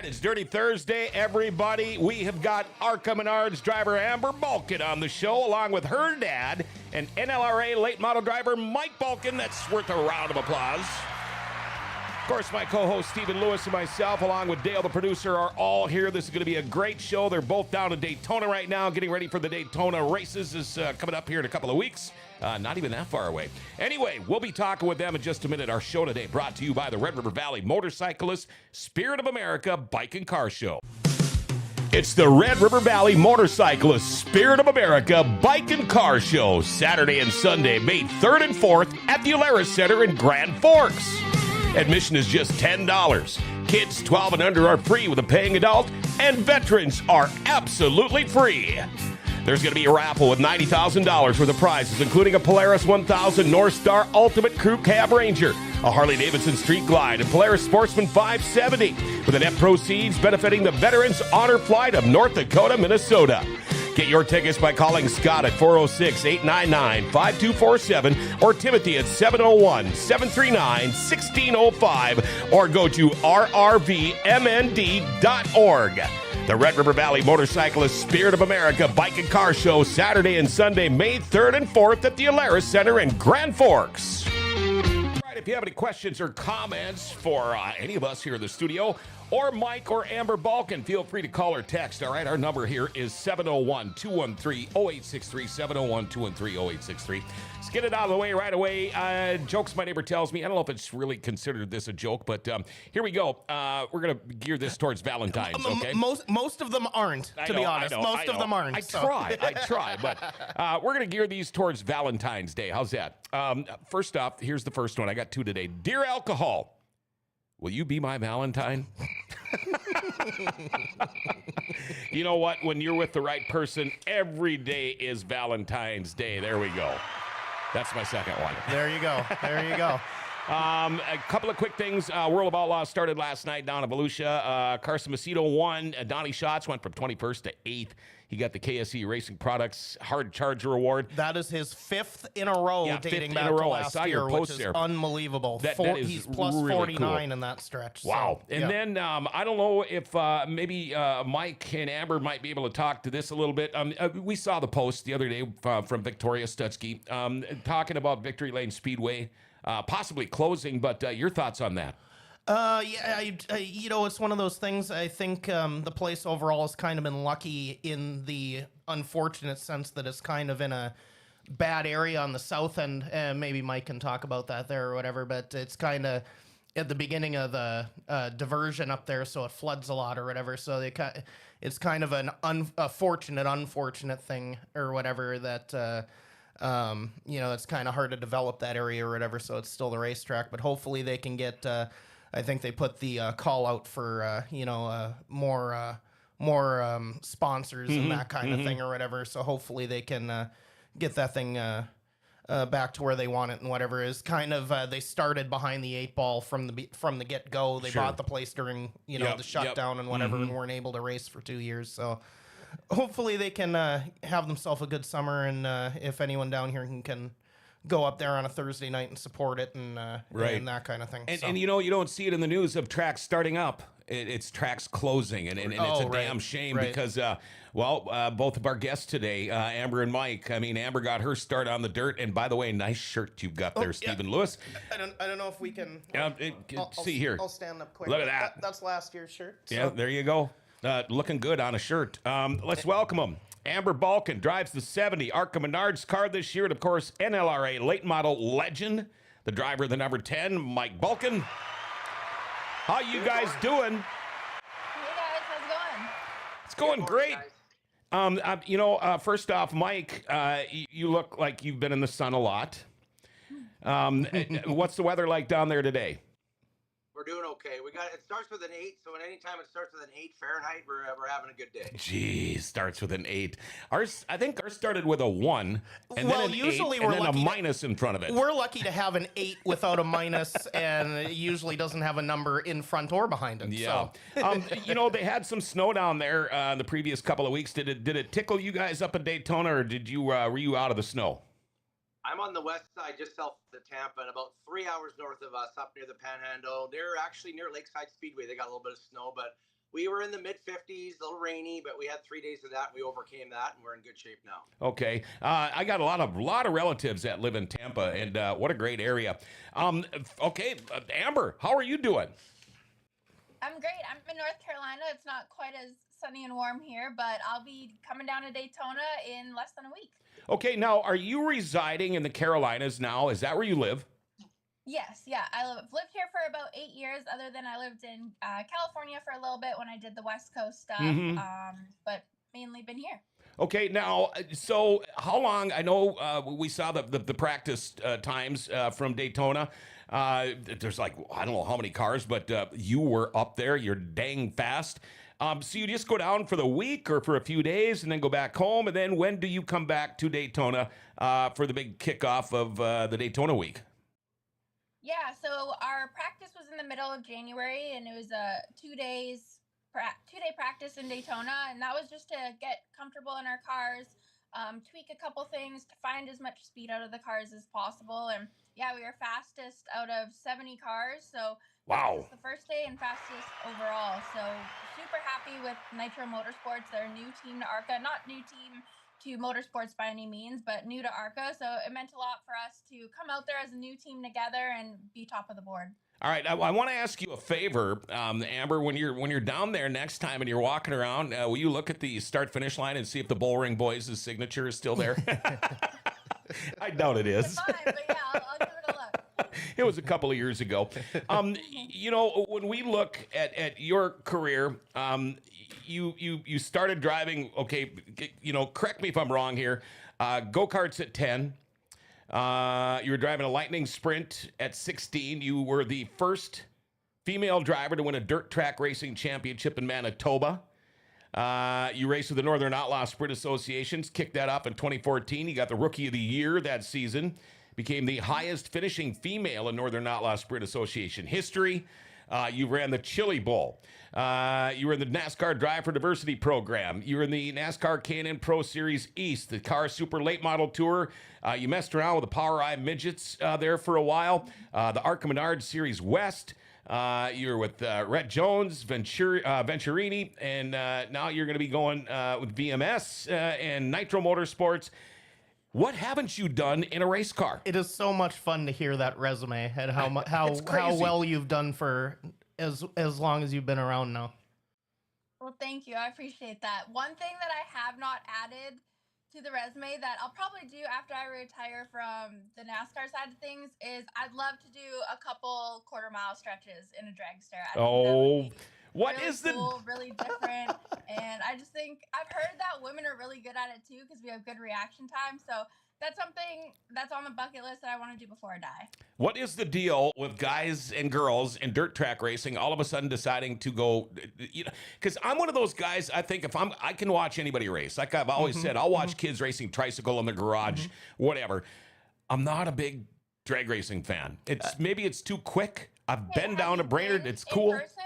It's Dirty Thursday, everybody. We have got ARCA Menards driver Amber Balcaen on the show, along with her dad and NLRA late model driver Mike Balcaen. That's worth a round of applause. Of course, my co-host Stephen Lewis and myself, along with Dale, the producer, are all here. This is going to be a great show. They're both down in Daytona right now, getting ready for the Daytona races. Is coming up here in a couple of weeks. Not even that far away. Anyway, we'll be talking with them in just a minute. Our show today brought to you by the Red River Valley Motorcyclist Spirit of America Bike and Car Show. It's the Red River Valley Motorcyclist Spirit of America Bike and Car Show, Saturday and Sunday, May 3rd and 4th at the Alaris Center in Grand Forks. Admission is just $10. Kids 12 and under are free with a paying adult, and veterans are absolutely free. There's going to be a raffle with $90,000 worth of prizes, including a Polaris 1000 North Star Ultimate Crew Cab Ranger, a Harley-Davidson Street Glide, and Polaris Sportsman 570, with the net proceeds benefiting the Veterans Honor Flight of North Dakota, Minnesota. Get your tickets by calling Scott at 406-899-5247 or Timothy at 701-739-1605 or go to rrvmnd.org. The Red River Valley Motorcyclist Spirit of America Bike and Car Show, Saturday and Sunday, May 3rd and 4th at the Alaris Center in Grand Forks. All right, if you have any questions or comments for any of us here in the studio, or Mike or Amber Balcaen, feel free to call or text. All right, our number here is 701-213-0863, 701-213-0863. Let's get it out of the way right away. Jokes my neighbor tells me. I don't know if it's really considered this a joke, but here we go. We're going to gear this towards Valentine's, okay? Most of them aren't, to be honest. Most of them aren't. I try, but we're going to gear these towards Valentine's Day. How's that? First off, here's the first one. I got two today. Dear Alcohol, will you be my Valentine? You know what? When you're with the right person, every day is Valentine's Day. There we go. That's my second one. There you go. There you go. A couple of quick things. World of Outlaws started last night down in Volusia. Carson Macedo won. Donnie Schatz went from 21st to 8th. He got the KSE Racing Products Hard Charger Award. That is his fifth in a row, dating back to last year, which is unbelievable. He's plus really 49 cool in that stretch. Wow. So, and then I don't know if maybe Mike and Amber might be able to talk to this a little bit. We saw the post the other day from Victoria Stutsky talking about Victory Lane Speedway possibly closing, but your thoughts on that? It's one of those things. I think the place overall has kind of been lucky in the unfortunate sense that it's kind of in a bad area on the south end. Maybe Mike can talk about that there or whatever, but it's kind of at the beginning of the diversion up there, so it floods a lot or whatever. So it's kind of an unfortunate thing or whatever that... it's kind of hard to develop that area or whatever, so it's still the racetrack. But hopefully they can get, I think they put the call out for, more sponsors and that kind of thing or whatever. So hopefully they can get that thing back to where they want it and whatever. Is kind of they started behind the 8 ball from the get go. They bought the place during the shutdown and whatever, and weren't able to race for 2 years. So. Hopefully they can have themselves a good summer, and if anyone down here can go up there on a Thursday night and support it and that kind of thing. And you know, you don't see it in the news of tracks starting up. It's tracks closing, and it's a damn shame because, both of our guests today, Amber and Mike. I mean, Amber got her start on the dirt, and by the way, nice shirt you've got there, Stephen Lewis. I don't know if we can. See here. I'll stand up quick. Look at that. That's last year's shirt. So. Yeah, there you go. Looking good on a shirt. Let's welcome them. Amber Balcaen drives the 70 ARCA Menards car this year, and of course, NLRA late model legend, the driver of the number 10, Mike Balcaen. How you guys doing? Hey guys, how's it going? It's going great. First off, Mike, you look like you've been in the sun a lot. What's the weather like down there today? We're doing okay. It starts with an 8, so anytime it starts with an 8 Fahrenheit, we're having a good day. Geez, starts with an 8. I think ours started with a 1, and then an usually 8, and then a minus in front of it. We're lucky to have an 8 without a minus, and it usually doesn't have a number in front or behind it. Yeah. So. They had some snow down there the previous couple of weeks. Did it tickle you guys up in Daytona, or were you out of the snow? I'm on the west side, just south of Tampa, and about 3 hours north of us, up near the Panhandle. They're actually near Lakeside Speedway. They got a little bit of snow, but we were in the mid-50s, a little rainy, but we had 3 days of that. We overcame that, and we're in good shape now. Okay. I got a lot of relatives that live in Tampa, and what a great area. Amber, how are you doing? I'm great. I'm in North Carolina. It's not quite as sunny and warm here, but I'll be coming down to Daytona in less than a week. Okay, now, are you residing in the Carolinas now? Is that where you live? Yes, yeah. I've lived here for about 8 years, other than I lived in California for a little bit when I did the West Coast stuff, but mainly been here. Okay, now, so how long? I know we saw the practice times from Daytona. There's I don't know how many cars, but you were up there. You're dang fast. So you just go down for the week or for a few days and then go back home? And then when do you come back to Daytona for the big kickoff of the Daytona week? Yeah, so our practice was in the middle of January, and it was a 2-day practice in Daytona, and that was just to get comfortable in our cars, tweak a couple things to find as much speed out of the cars as possible. And yeah, we were fastest out of 70 cars, so wow, the first day and fastest overall. So super happy with Nitro Motorsports. They're a new team to ARCA, not new team to motorsports by any means, but new to ARCA. So it meant a lot for us to come out there as a new team together and be top of the board. All right, I want to ask you a favor, Amber. When you're down there next time and you're walking around, will you look at the start-finish line and see if the Bullring Boys' signature is still there? I doubt it is. It's fine, but yeah, I'll give it a look. It was a couple of years ago. When we look at your career, you started driving. Okay, correct me if I'm wrong here. Go-karts at 10. You were driving a Lightning Sprint at 16. You were the first female driver to win a dirt track racing championship in Manitoba. You raced with the Northern Outlaw Sprint Associations, kicked that off in 2014. You got the Rookie of the Year that season, became the highest finishing female in Northern Outlaw Sprint Association history. You ran the Chili Bowl. You were in the NASCAR Drive for Diversity program. You were in the NASCAR K&N Pro Series East, the Car Super Late Model Tour. You messed around with the Power Eye Midgets there for a while. The ARCA Menards Series West. You were with Rhett Jones, Venturini, and now you're going to be going with VMS and Nitro Motorsports. What haven't you done in a race car? It is so much fun to hear that resume and how well you've done for as long as you've been around now. Well, thank you. I appreciate that. One thing that I have not added to the resume that I'll probably do after I retire from the NASCAR side of things is I'd love to do a couple quarter-mile stretches in a dragster. What really is cool, really different, and I just think I've heard that women are really good at it too because we have good reaction time. So that's something that's on the bucket list that I want to do before I die. What is the deal with guys and girls in dirt track racing all of a sudden deciding to go? Because I'm one of those guys. I think I can watch anybody race. Like I've always said, I'll watch kids racing tricycle in the garage, whatever. I'm not a big drag racing fan. Maybe it's too quick. I've been down to Brainerd. It's cool. In person?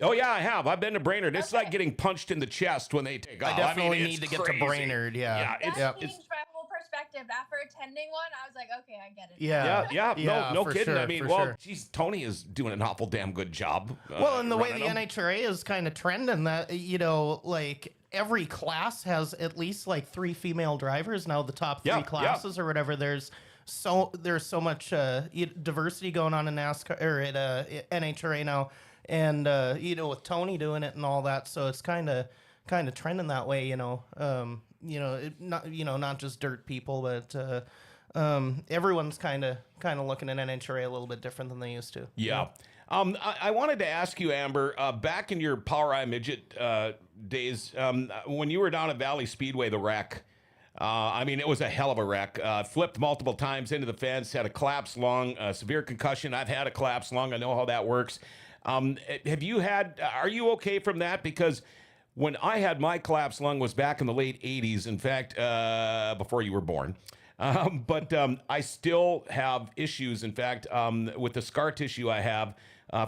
Oh, yeah, I have. I've been to Brainerd. It's like getting punched in the chest when they take off. I definitely need to get to Brainerd, yeah. That changed my whole perspective positive. After attending one, I was like, okay, I get it. No for kidding. sure, I mean, for well, sure. geez, Tony is doing an awful damn good job. Well, and the way the running them. NHRA is kind of trending, that like every class has at least like 3 female drivers now. The top 3 classes or whatever. There's so much diversity going on in NASCAR or at NHRA now, and with Tony doing it and all that, so it's kind of trending that way. Not just dirt people, but everyone's kind of looking at NHRA a little bit different than they used to. Yeah. I wanted to ask you, Amber, back in your Power Eye Midget days, when you were down at Valley Speedway, the wreck, it was a hell of a wreck. Flipped multiple times into the fence, had a collapsed lung, severe concussion. I've had a collapsed lung. I know how that works. Are you okay from that? Because when I had my collapsed lung was back in the late 80s, in fact, before you were born. But I still have issues. In fact, with the scar tissue I have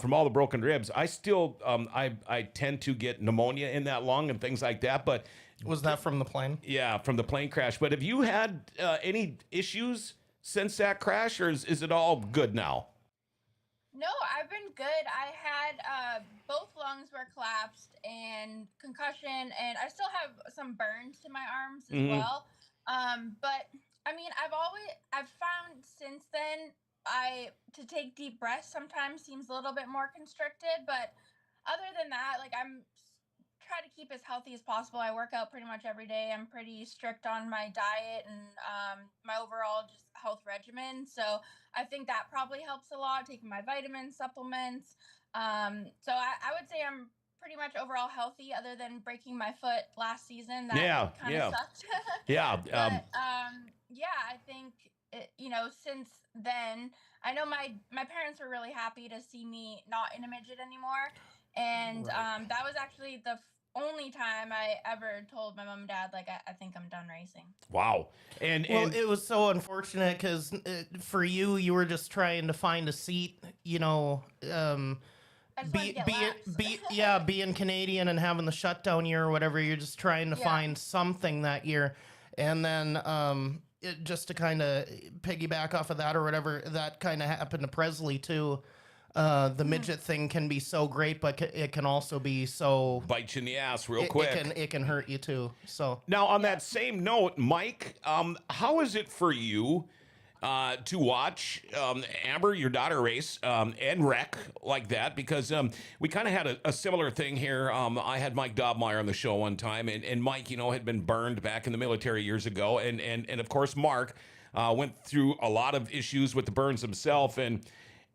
from all the broken ribs, I still I tend to get pneumonia in that lung and things like that. But was that from the plane? Yeah, from the plane crash. But have you had any issues since that crash, or is it all good now? No, I've been good. I had both lungs were collapsed and concussion, and I still have some burns to my arms as well. But I've found since then to take deep breaths sometimes seems a little bit more constricted, but other than that, like try to keep as healthy as possible. I work out pretty much every day. I'm pretty strict on my diet and my overall just health regimen. So I think that probably helps a lot, taking my vitamins, supplements. So I would say I'm pretty much overall healthy, other than breaking my foot last season. That kind of sucked. I think since then, I know my parents were really happy to see me not in a midget anymore, and that was actually the only time I ever told my mom and dad, like, I think I'm done racing. Wow. And it was so unfortunate because for you were just trying to find a seat, being Canadian and having the shutdown year or whatever. You're just trying to find something that year. And then just to kind of piggyback off of that or whatever, that kind of happened to Presley too. The midget thing can be so great, but it can also be so bite you in the ass real quick. It can hurt you too. So now, on that same note, Mike, how is it for you to watch Amber, your daughter, race and wreck like that? Because we kind of had a similar thing here. I had Mike Dobmeyer on the show one time, and Mike, had been burned back in the military years ago, and of course Mark went through a lot of issues with the burns himself, and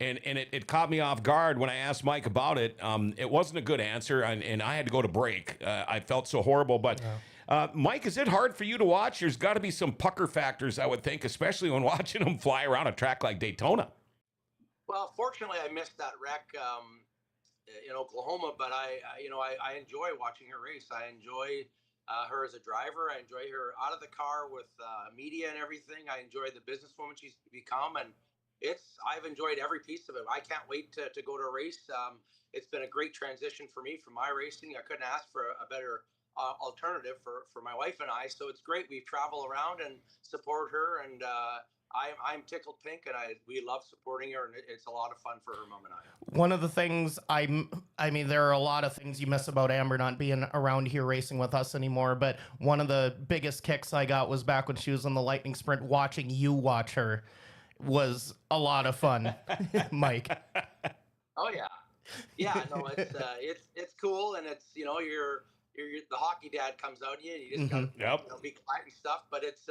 it caught me off guard when I asked Mike about it. It wasn't a good answer, and I had to go to break. I felt so horrible. But, Mike, is it hard for you to watch? There's got to be some pucker factors, I would think, especially when watching them fly around a track like Daytona. Well, fortunately, I missed that wreck in Oklahoma, but I enjoy watching her race. I enjoy her as a driver. I enjoy her out of the car with media and everything. I enjoy the businesswoman she's become, and I've enjoyed every piece of it. I can't wait to go to a race. It's been a great transition for me from my racing. I couldn't ask for a better alternative for my wife and I. So it's great. We travel around and support her, and I'm tickled pink, and we love supporting her, and it's a lot of fun for her mom and I. One of the things there are a lot of things you miss about Amber not being around here racing with us anymore, but one of the biggest kicks I got was back when she was on the Lightning Sprint. Watching you watch her was a lot of fun, Mike. Oh yeah. No, it's cool, and it's you're the hockey dad comes out in you, and you just gotta be quiet and stuff. But it's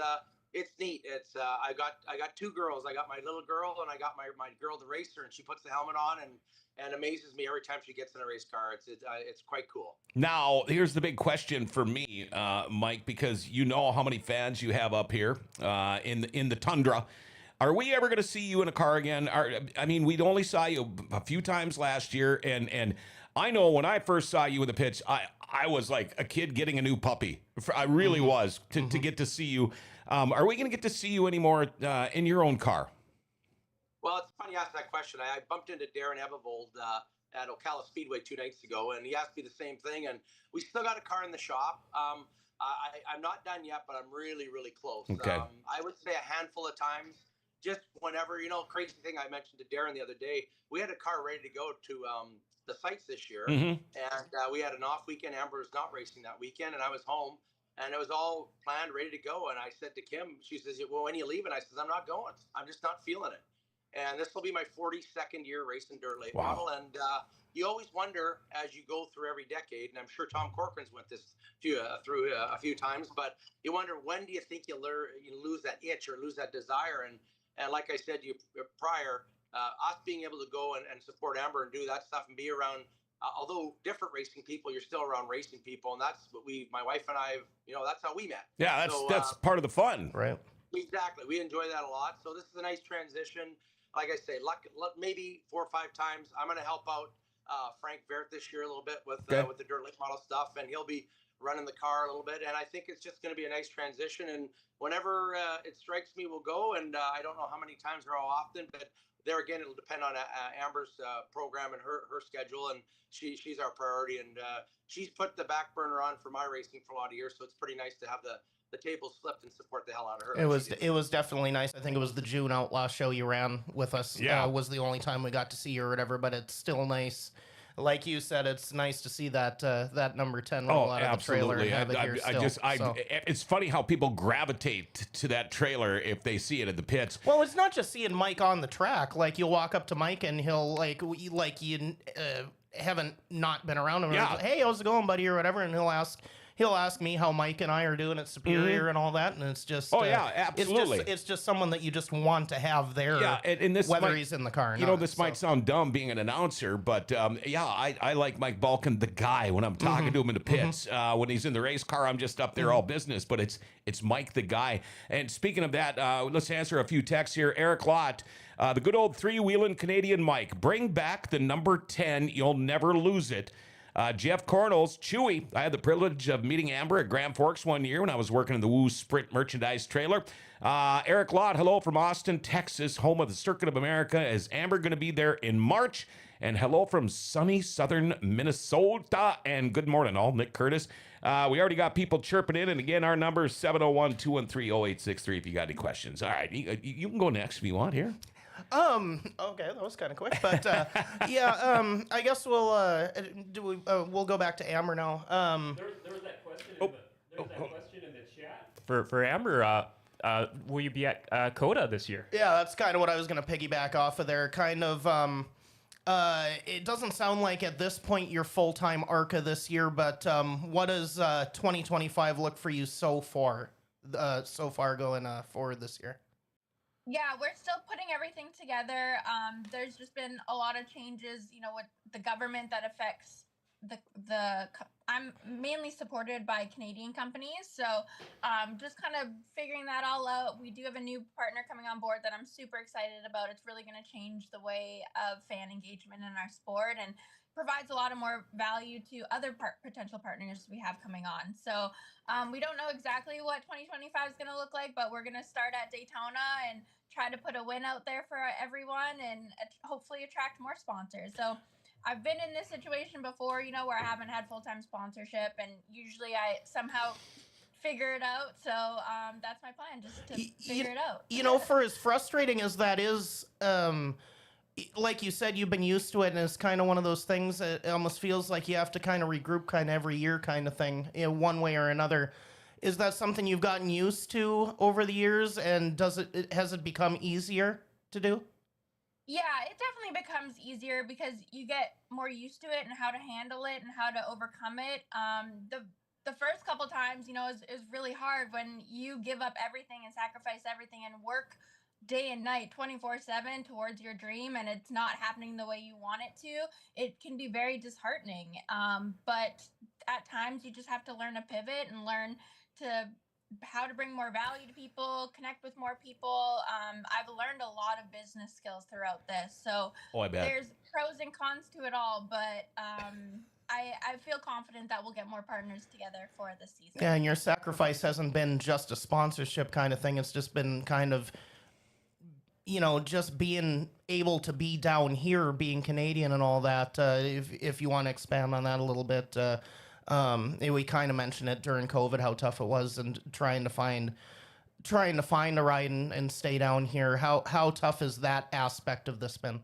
neat. It's I got 2 girls. I got my little girl, and I got my girl, the racer, and she puts the helmet on and amazes me every time she gets in a race car. It's quite cool. Now, here's the big question for me, Mike, because you know how many fans you have up here in the tundra. Are we ever going to see you in a car again? We only saw you a few times last year, and I know when I first saw you in the pits, I was like a kid getting a new puppy. I really was to get to see you. Are we going to get to see you anymore in your own car? Well, it's funny you asked that question. I bumped into Darren Ebevold at Ocala Speedway 2 nights ago, and he asked me the same thing, and we still got a car in the shop. I'm not done yet, but I'm really, really close. Okay. I would say a handful of times, just whenever, crazy thing I mentioned to Darren the other day, we had a car ready to go to the sites this year. Mm-hmm. And we had an off weekend. Amber was not racing that weekend, and I was home, and it was all planned, ready to go. And I said to Kim, she says, well, when are you leaving? I says, I'm not going. I'm just not feeling it. And this will be my 42nd year racing dirt late model. And you always wonder as you go through every decade, and I'm sure Tom Corcoran's went this through a few times, but you wonder, when do you think you lose that itch or lose that desire? And like I said to you prior, us being able to go and support Amber and do that stuff and be around, although different racing people, you're still around racing people. And that's what my wife and I, that's how we met. Yeah, that's part of the fun. Right. Exactly. We enjoy that a lot. So this is a nice transition. Like I say, maybe 4 or 5 times. I'm going to help out Frank Vert this year a little bit with the dirt late model stuff, and he'll be running the car a little bit. And I think it's just going to be a nice transition. And whenever it strikes me, we'll go. And I don't know how many times or how often, but there again, it'll depend on Amber's program and her schedule. And she's our priority. And she's put the back burner on for my racing for a lot of years. So it's pretty nice to have the tables flipped and support the hell out of her. It was definitely nice. I think it was the June Outlaw show you ran with us. Yeah. Was the only time we got to see you or whatever, but it's still nice. Like you said, it's nice to see that number 10 roll out of the trailer and have it here still. It's funny how people gravitate to that trailer if they see it at the pits. Well, it's not just seeing Mike on the track. Like, you'll walk up to Mike and he'll you haven't not been around him. Yeah. Hey, how's it going, buddy, or whatever, and he'll ask me how Mike and I are doing at Superior and all that, and it's just absolutely. It's just someone that you just want to have there. Yeah, and this whether he's in the car or not. This might sound dumb being an announcer, but I like Mike Balcaen, the guy, when I'm talking to him in the pits. When he's in the race car, I'm just up there all business, but it's Mike the guy. And speaking of that, let's answer a few texts here. Eric Lott, the good old three-wheeling Canadian Mike, bring back the number 10. You'll never lose it. Jeff Cornels, Chewy. I had the privilege of meeting Amber at Grand Forks one year when I was working in the Woo Sprint merchandise trailer. Eric Lott, hello from Austin, Texas, home of the Circuit of America. Is Amber going to be there in March? And hello from sunny southern Minnesota. And good morning, all. Nick Curtis. We already got people chirping in. And again, our number is 701-213-0863 if you got any questions. All right, you can go next if you want here. Okay, that was kind of quick, but I guess we'll go back to Amber now. There was that question. Question in the chat for Amber. Will you be at COTA this year? Yeah, that's kind of what I was going to piggyback off of there. Kind of, it doesn't sound like at this point you're full-time ARCA this year, but what does 2025 look for you so far going forward this year? Yeah, we're still putting everything together. There's just been a lot of changes, with the government that affects I'm mainly supported by Canadian companies. So just kind of figuring that all out. We do have a new partner coming on board that I'm super excited about. It's really going to change the way of fan engagement in our sport and provides a lot of more value to other potential partners we have coming on. So we don't know exactly what 2025 is going to look like, but we're going to start at Daytona and try to put a win out there for everyone and hopefully attract more sponsors. So I've been in this situation before, where I haven't had full-time sponsorship, and usually I somehow figure it out. So that's my plan, just to figure it out. For as frustrating as that is, like you said, you've been used to it, and it's kind of one of those things that it almost feels like you have to kind of regroup kind of every year kind of thing, one way or another. Is that something you've gotten used to over the years, and has it become easier to do? Yeah, it definitely becomes easier because you get more used to it and how to handle it and how to overcome it. The first couple times, is really hard when you give up everything and sacrifice everything and work day and night 24/7 towards your dream, and it's not happening the way you want it to. It can be very disheartening. But at times you just have to learn to pivot and learn how to bring more value to people, connect with more people. I've learned a lot of business skills throughout this. So there's pros and cons to it all, but I feel confident that we'll get more partners together for this season. Yeah, and your sacrifice hasn't been just a sponsorship kind of thing. It's just been kind of, just being able to be down here, being Canadian and all that, if you want to expand on that a little bit. We kind of mentioned it during COVID how tough it was, and trying to find a ride and stay down here. How tough is that aspect of this been?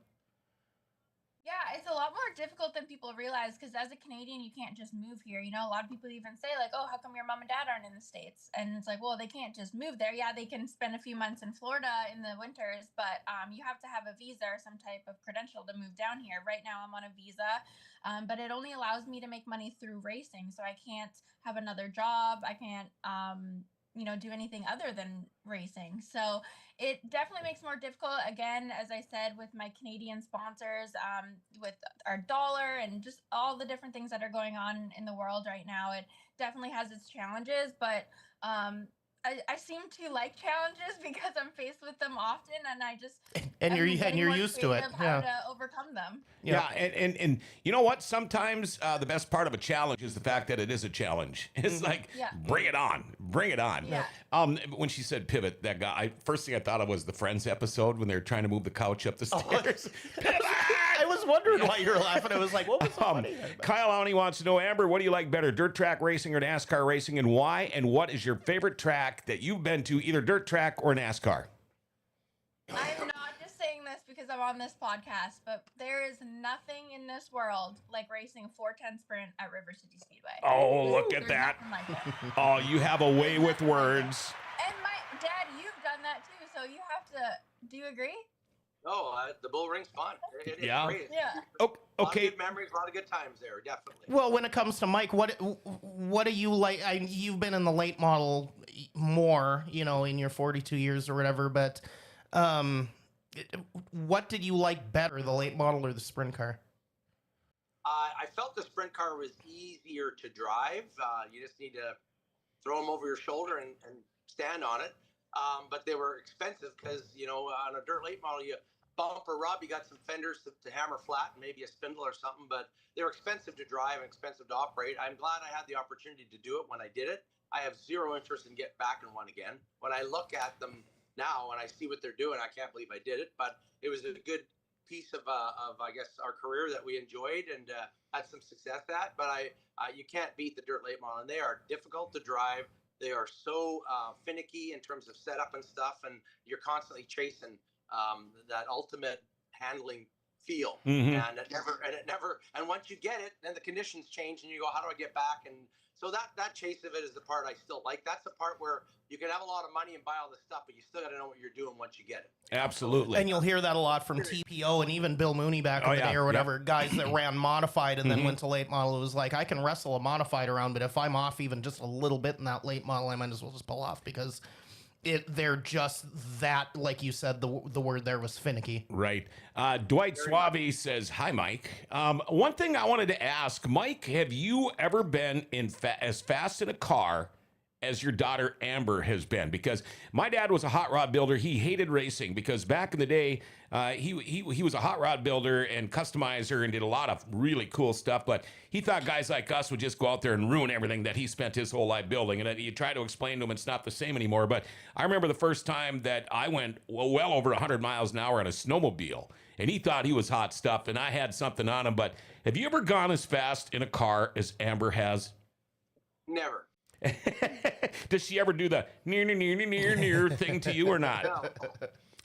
Yeah, it's a lot more difficult than people realize because as a Canadian, you can't just move here. You know, a lot of people even say, like, oh, how come your mom and dad aren't in the States? And it's like, well, they can't just move there. Yeah, they can spend a few months in Florida in the winters, but you have to have a visa or some type of credential to move down here. Right now, I'm on a visa, but it only allows me to make money through racing. So I can't have another job. I can't, do anything other than racing. So it definitely makes it more difficult. Again, as I said, with my Canadian sponsors, with our dollar and just all the different things that are going on in the world right now, it definitely has its challenges. But I seem to like challenges because I'm faced with them often, and I just and you're used to it. How to overcome them. Yeah, and you know what? Sometimes the best part of a challenge is the fact that it is a challenge. It's like, bring it on, bring it on. Yeah. When she said pivot, that guy, first thing I thought of was the Friends episode when they were trying to move the couch up the stairs. Pivot! I was wondering why you were laughing. I was like, what was so funny? Kyle Lowney wants to know, Amber, what do you like better, dirt track racing or NASCAR racing, and why? And what is your favorite track that you've been to, either dirt track or NASCAR? I'm not just saying this because I'm on this podcast, but there is nothing in this world like racing a 410 sprint at River City Speedway. Oh, look at There's that. nothing like it. Oh, you have a way with words. And my dad, you've done that too, so you have to. Do you agree? Oh, the bull ring's fun. It is Yeah. great. Yeah. Oh, A lot of okay. good memories, a lot of good times there, definitely. Well, when it comes to Mike, what do you like? You've been in the late model more, in your 42 years or whatever, but what did you like better, the late model or the sprint car? I felt the sprint car was easier to drive. You just need to throw them over your shoulder and stand on it. But they were expensive because, on a dirt late model, you bump or rub, you got some fenders to hammer flat and maybe a spindle or something, but they were expensive to drive and expensive to operate. I'm glad I had the opportunity to do it when I did it. I have zero interest in getting back in one again. When I look at them now and I see what they're doing, I can't believe I did it, but it was a good piece of I guess, our career that we enjoyed and had some success at, but you can't beat the dirt late model, and they are difficult to drive. They are so finicky in terms of setup and stuff, and you're constantly chasing that ultimate handling feel. Mm-hmm. And once you get it, then the conditions change, and you go, how do I get back? And so that chase of it is the part I still like. That's the part where you can have a lot of money and buy all this stuff, but you still got to know what you're doing once you get it. Absolutely. And you'll hear that a lot from TPO and even Bill Mooney back in the day or whatever, guys that ran modified and then went to late model. It was like, I can wrestle a modified around, but if I'm off even just a little bit in that late model, I might as well just pull off because they're just that, like you said, the word there was finicky. Right. Dwight Suave says, hi, Mike. One thing I wanted to ask, Mike, have you ever been as fast in a car as your daughter Amber has been? Because my dad was a hot rod builder. He hated racing because back in the day, he was a hot rod builder and customizer and did a lot of really cool stuff. But he thought guys like us would just go out there and ruin everything that he spent his whole life building. And you try to explain to him it's not the same anymore. But I remember the first time that I went well over 100 miles an hour on a snowmobile. And he thought he was hot stuff, and I had something on him. But have you ever gone as fast in a car as Amber has? Never. Does she ever do the near thing to you or not?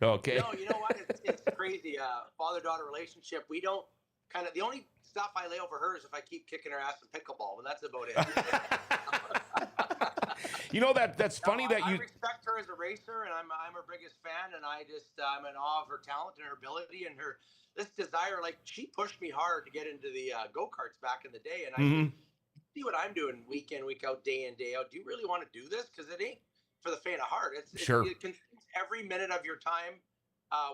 No. Okay. No, you know what? It's crazy. Father-daughter relationship. We don't the only stuff I lay over her is if I keep kicking her ass in pickleball, but that's about it. You know that's funny that you. I respect her as a racer, and I'm her biggest fan, and I'm in awe of her talent and her ability and this desire. Like, she pushed me hard to get into the go-karts back in the day, and I see what I'm doing week in, week out, day in, day out. Do you really want to do this? Because it ain't for the faint of heart. It consumes every minute of your time,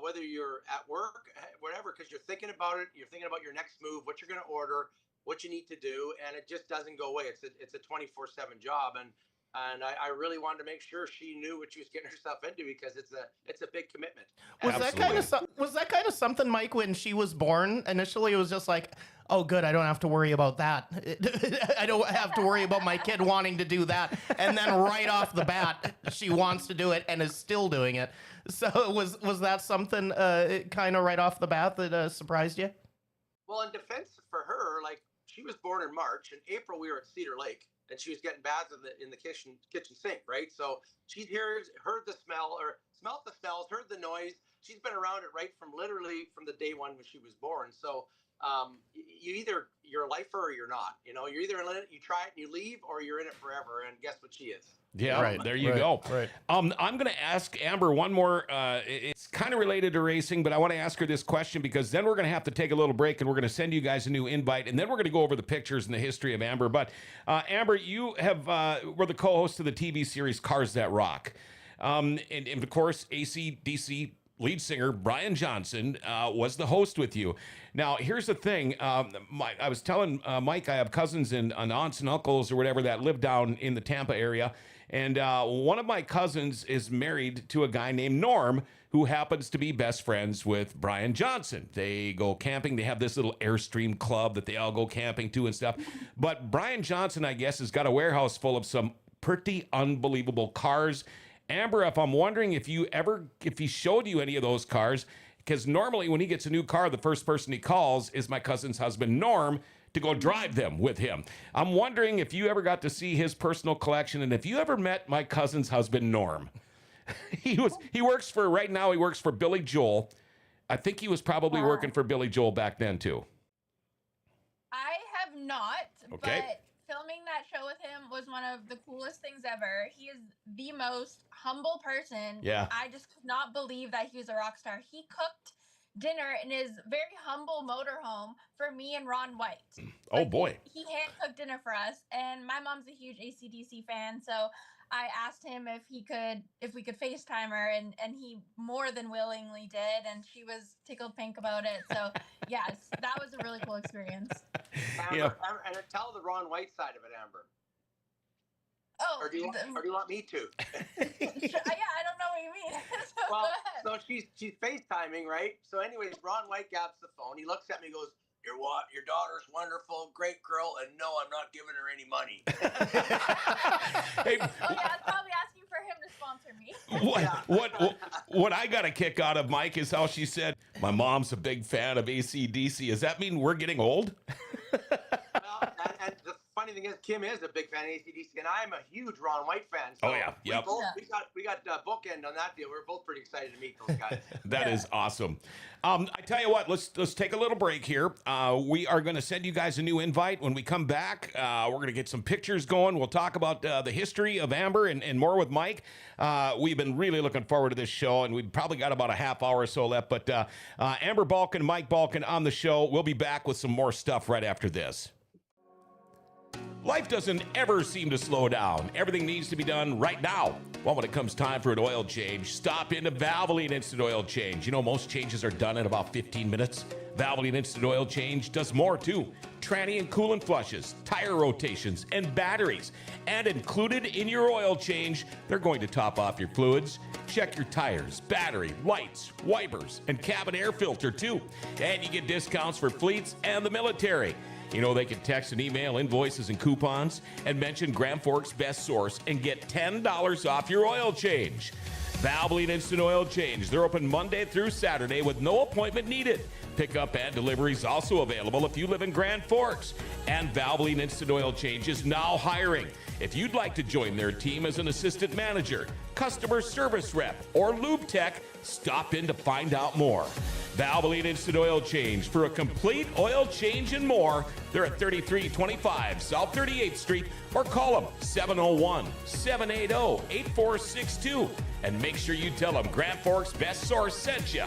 whether you're at work, whatever, because you're thinking about it. You're thinking about your next move, what you're going to order, what you need to do, and it just doesn't go away. It's a 24/7 job, and I really wanted to make sure she knew what she was getting herself into because it's a big commitment. Was that kind of something, Mike, when she was born? Initially, it was just like, oh, good, I don't have to worry about that. I don't have to worry about my kid wanting to do that. And then right off the bat, she wants to do it and is still doing it. So was that something kind of right off the bat that surprised you? Well, in defense for her, like, she was born in March. In April, we were at Cedar Lake, and she was getting baths in the kitchen sink, right? So she heard the smell, or smelt the smells, heard the noise. She's been around it right from literally from the day one when she was born. So you're a lifer or you're not. You know, you're either in it, you try it and you leave, or you're in it forever. And guess what she is? Yeah, right. There you go. Right. I'm going to ask Amber one more. It's kind of related to racing, but I want to ask her this question because then we're going to have to take a little break and we're going to send you guys a new invite, and then we're going to go over the pictures and the history of Amber. But Amber, you have were the co-host of the TV series Cars That Rock, and of course AC/DC lead singer Brian Johnson was the host with you. Now, here's the thing. I was telling Mike, I have cousins and aunts and uncles or whatever that live down in the Tampa area. And one of my cousins is married to a guy named Norm, who happens to be best friends with Brian Johnson. They go camping. They have this little Airstream club that they all go camping to and stuff. But Brian Johnson, I guess, has got a warehouse full of some pretty unbelievable cars. Amber, if I'm wondering if he showed you any of those cars, because normally when he gets a new car, the first person he calls is my cousin's husband, Norm, to go drive them with him. I'm wondering if you ever got to see his personal collection, and if you ever met my cousin's husband, Norm. He works for Billy Joel. I think he was probably working for Billy Joel back then too. I have not, Okay. but filming that show with him was one of the coolest things ever. He is the most humble person. Yeah. I just could not believe that he was a rock star. He cooked dinner in his very humble motorhome for me and Ron White. Oh boy. He hand cooked dinner for us, and my mom's a huge AC/DC fan, so I asked him if we could FaceTime her, and he more than willingly did, and she was tickled pink about it. So yes, that was a really cool experience. Amber, and tell the Ron White side of it, Amber. Oh, Or do you want me to? Yeah, I don't know what you mean. So Well, go ahead. so she's FaceTiming, right? So anyways, Ron White grabs the phone. He looks at me and goes, "Your what? Your daughter's wonderful, great girl, and no, I'm not giving her any money." Hey, Oh yeah, I'm probably asking for him to sponsor me. what I got a kick out of, Mike, is how she said, "My mom's a big fan of AC/DC." Does that mean we're getting old? Well, and the funny thing is, Kim is a big fan of AC/DC, and I'm a huge Ron White fan. So Oh, yeah. Yep. We got bookend on that deal. We're both pretty excited to meet those guys. That is awesome. I tell you what, let's take a little break here. We are going to send you guys a new invite. When we come back, we're going to get some pictures going. We'll talk about the history of Amber and more with Mike. We've been really looking forward to this show, and we've probably got about a half hour or so left. But Amber Balcaen, Mike Balcaen on the show. We'll be back with some more stuff right after this. Life doesn't ever seem to slow down. Everything needs to be done right now. Well, when it comes time for an oil change, stop into Valvoline Instant Oil Change. You know, most changes are done in about 15 minutes. Valvoline Instant Oil Change does more too. Tranny and coolant flushes, tire rotations, and batteries. And included in your oil change, they're going to top off your fluids. Check your tires, battery, lights, wipers, and cabin air filter too. And you get discounts for fleets and the military. You know, they can text and email invoices and coupons and mention Grand Forks Best Source and get $10 off your oil change. Valvoline Instant Oil Change. They're open Monday through Saturday with no appointment needed. Pickup and delivery is also available if you live in Grand Forks. And Valvoline Instant Oil Change is now hiring. If you'd like to join their team as an assistant manager, customer service rep, or lube tech, stop in to find out more. Valvoline Instant Oil Change for a complete oil change and more. They're at 3325 South 38th Street, or call them 701-780-8462. And make sure you tell them Grand Forks Best Source sent you.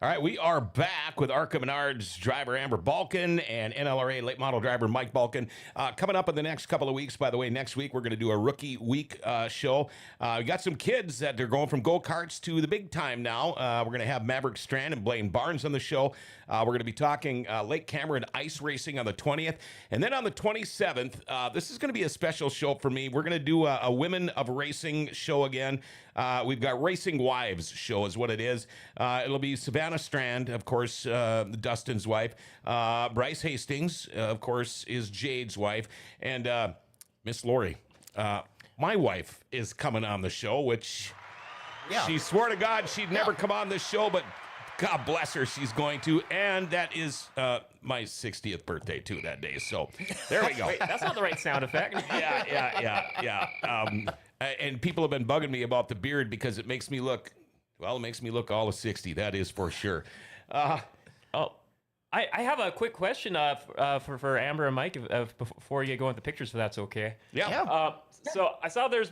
All right, we are back with ARCA Menards driver Amber Balcaen and NLRA late model driver Mike Balcaen. Coming up in the next couple of weeks, by the way, next week we're going to do a rookie week show. We got some kids that are going from go-karts to the big time now. We're going to have Maverick Strand and Blaine Barnes on the show. We're going to be talking Lake Cameron ice racing on the 20th. And then on the 27th, this is going to be a special show for me. We're going to do a Women of Racing show again. We've got Racing Wives show is what it is. It'll be Savannah Strand, of course, Dustin's wife. Bryce Hastings, of course, is Jade's wife. And Miss Lori, my wife, is coming on the show, which she swore to God she'd never come on this show, but God bless her, she's going to. And that is my 60th birthday, too, that day. So there we go. Wait, that's not the right sound effect. Yeah. And people have been bugging me about the beard because it makes me look all of 60. That is for sure. I have a quick question for Amber and Mike before you go into pictures, if that's okay. Yeah. So I saw there's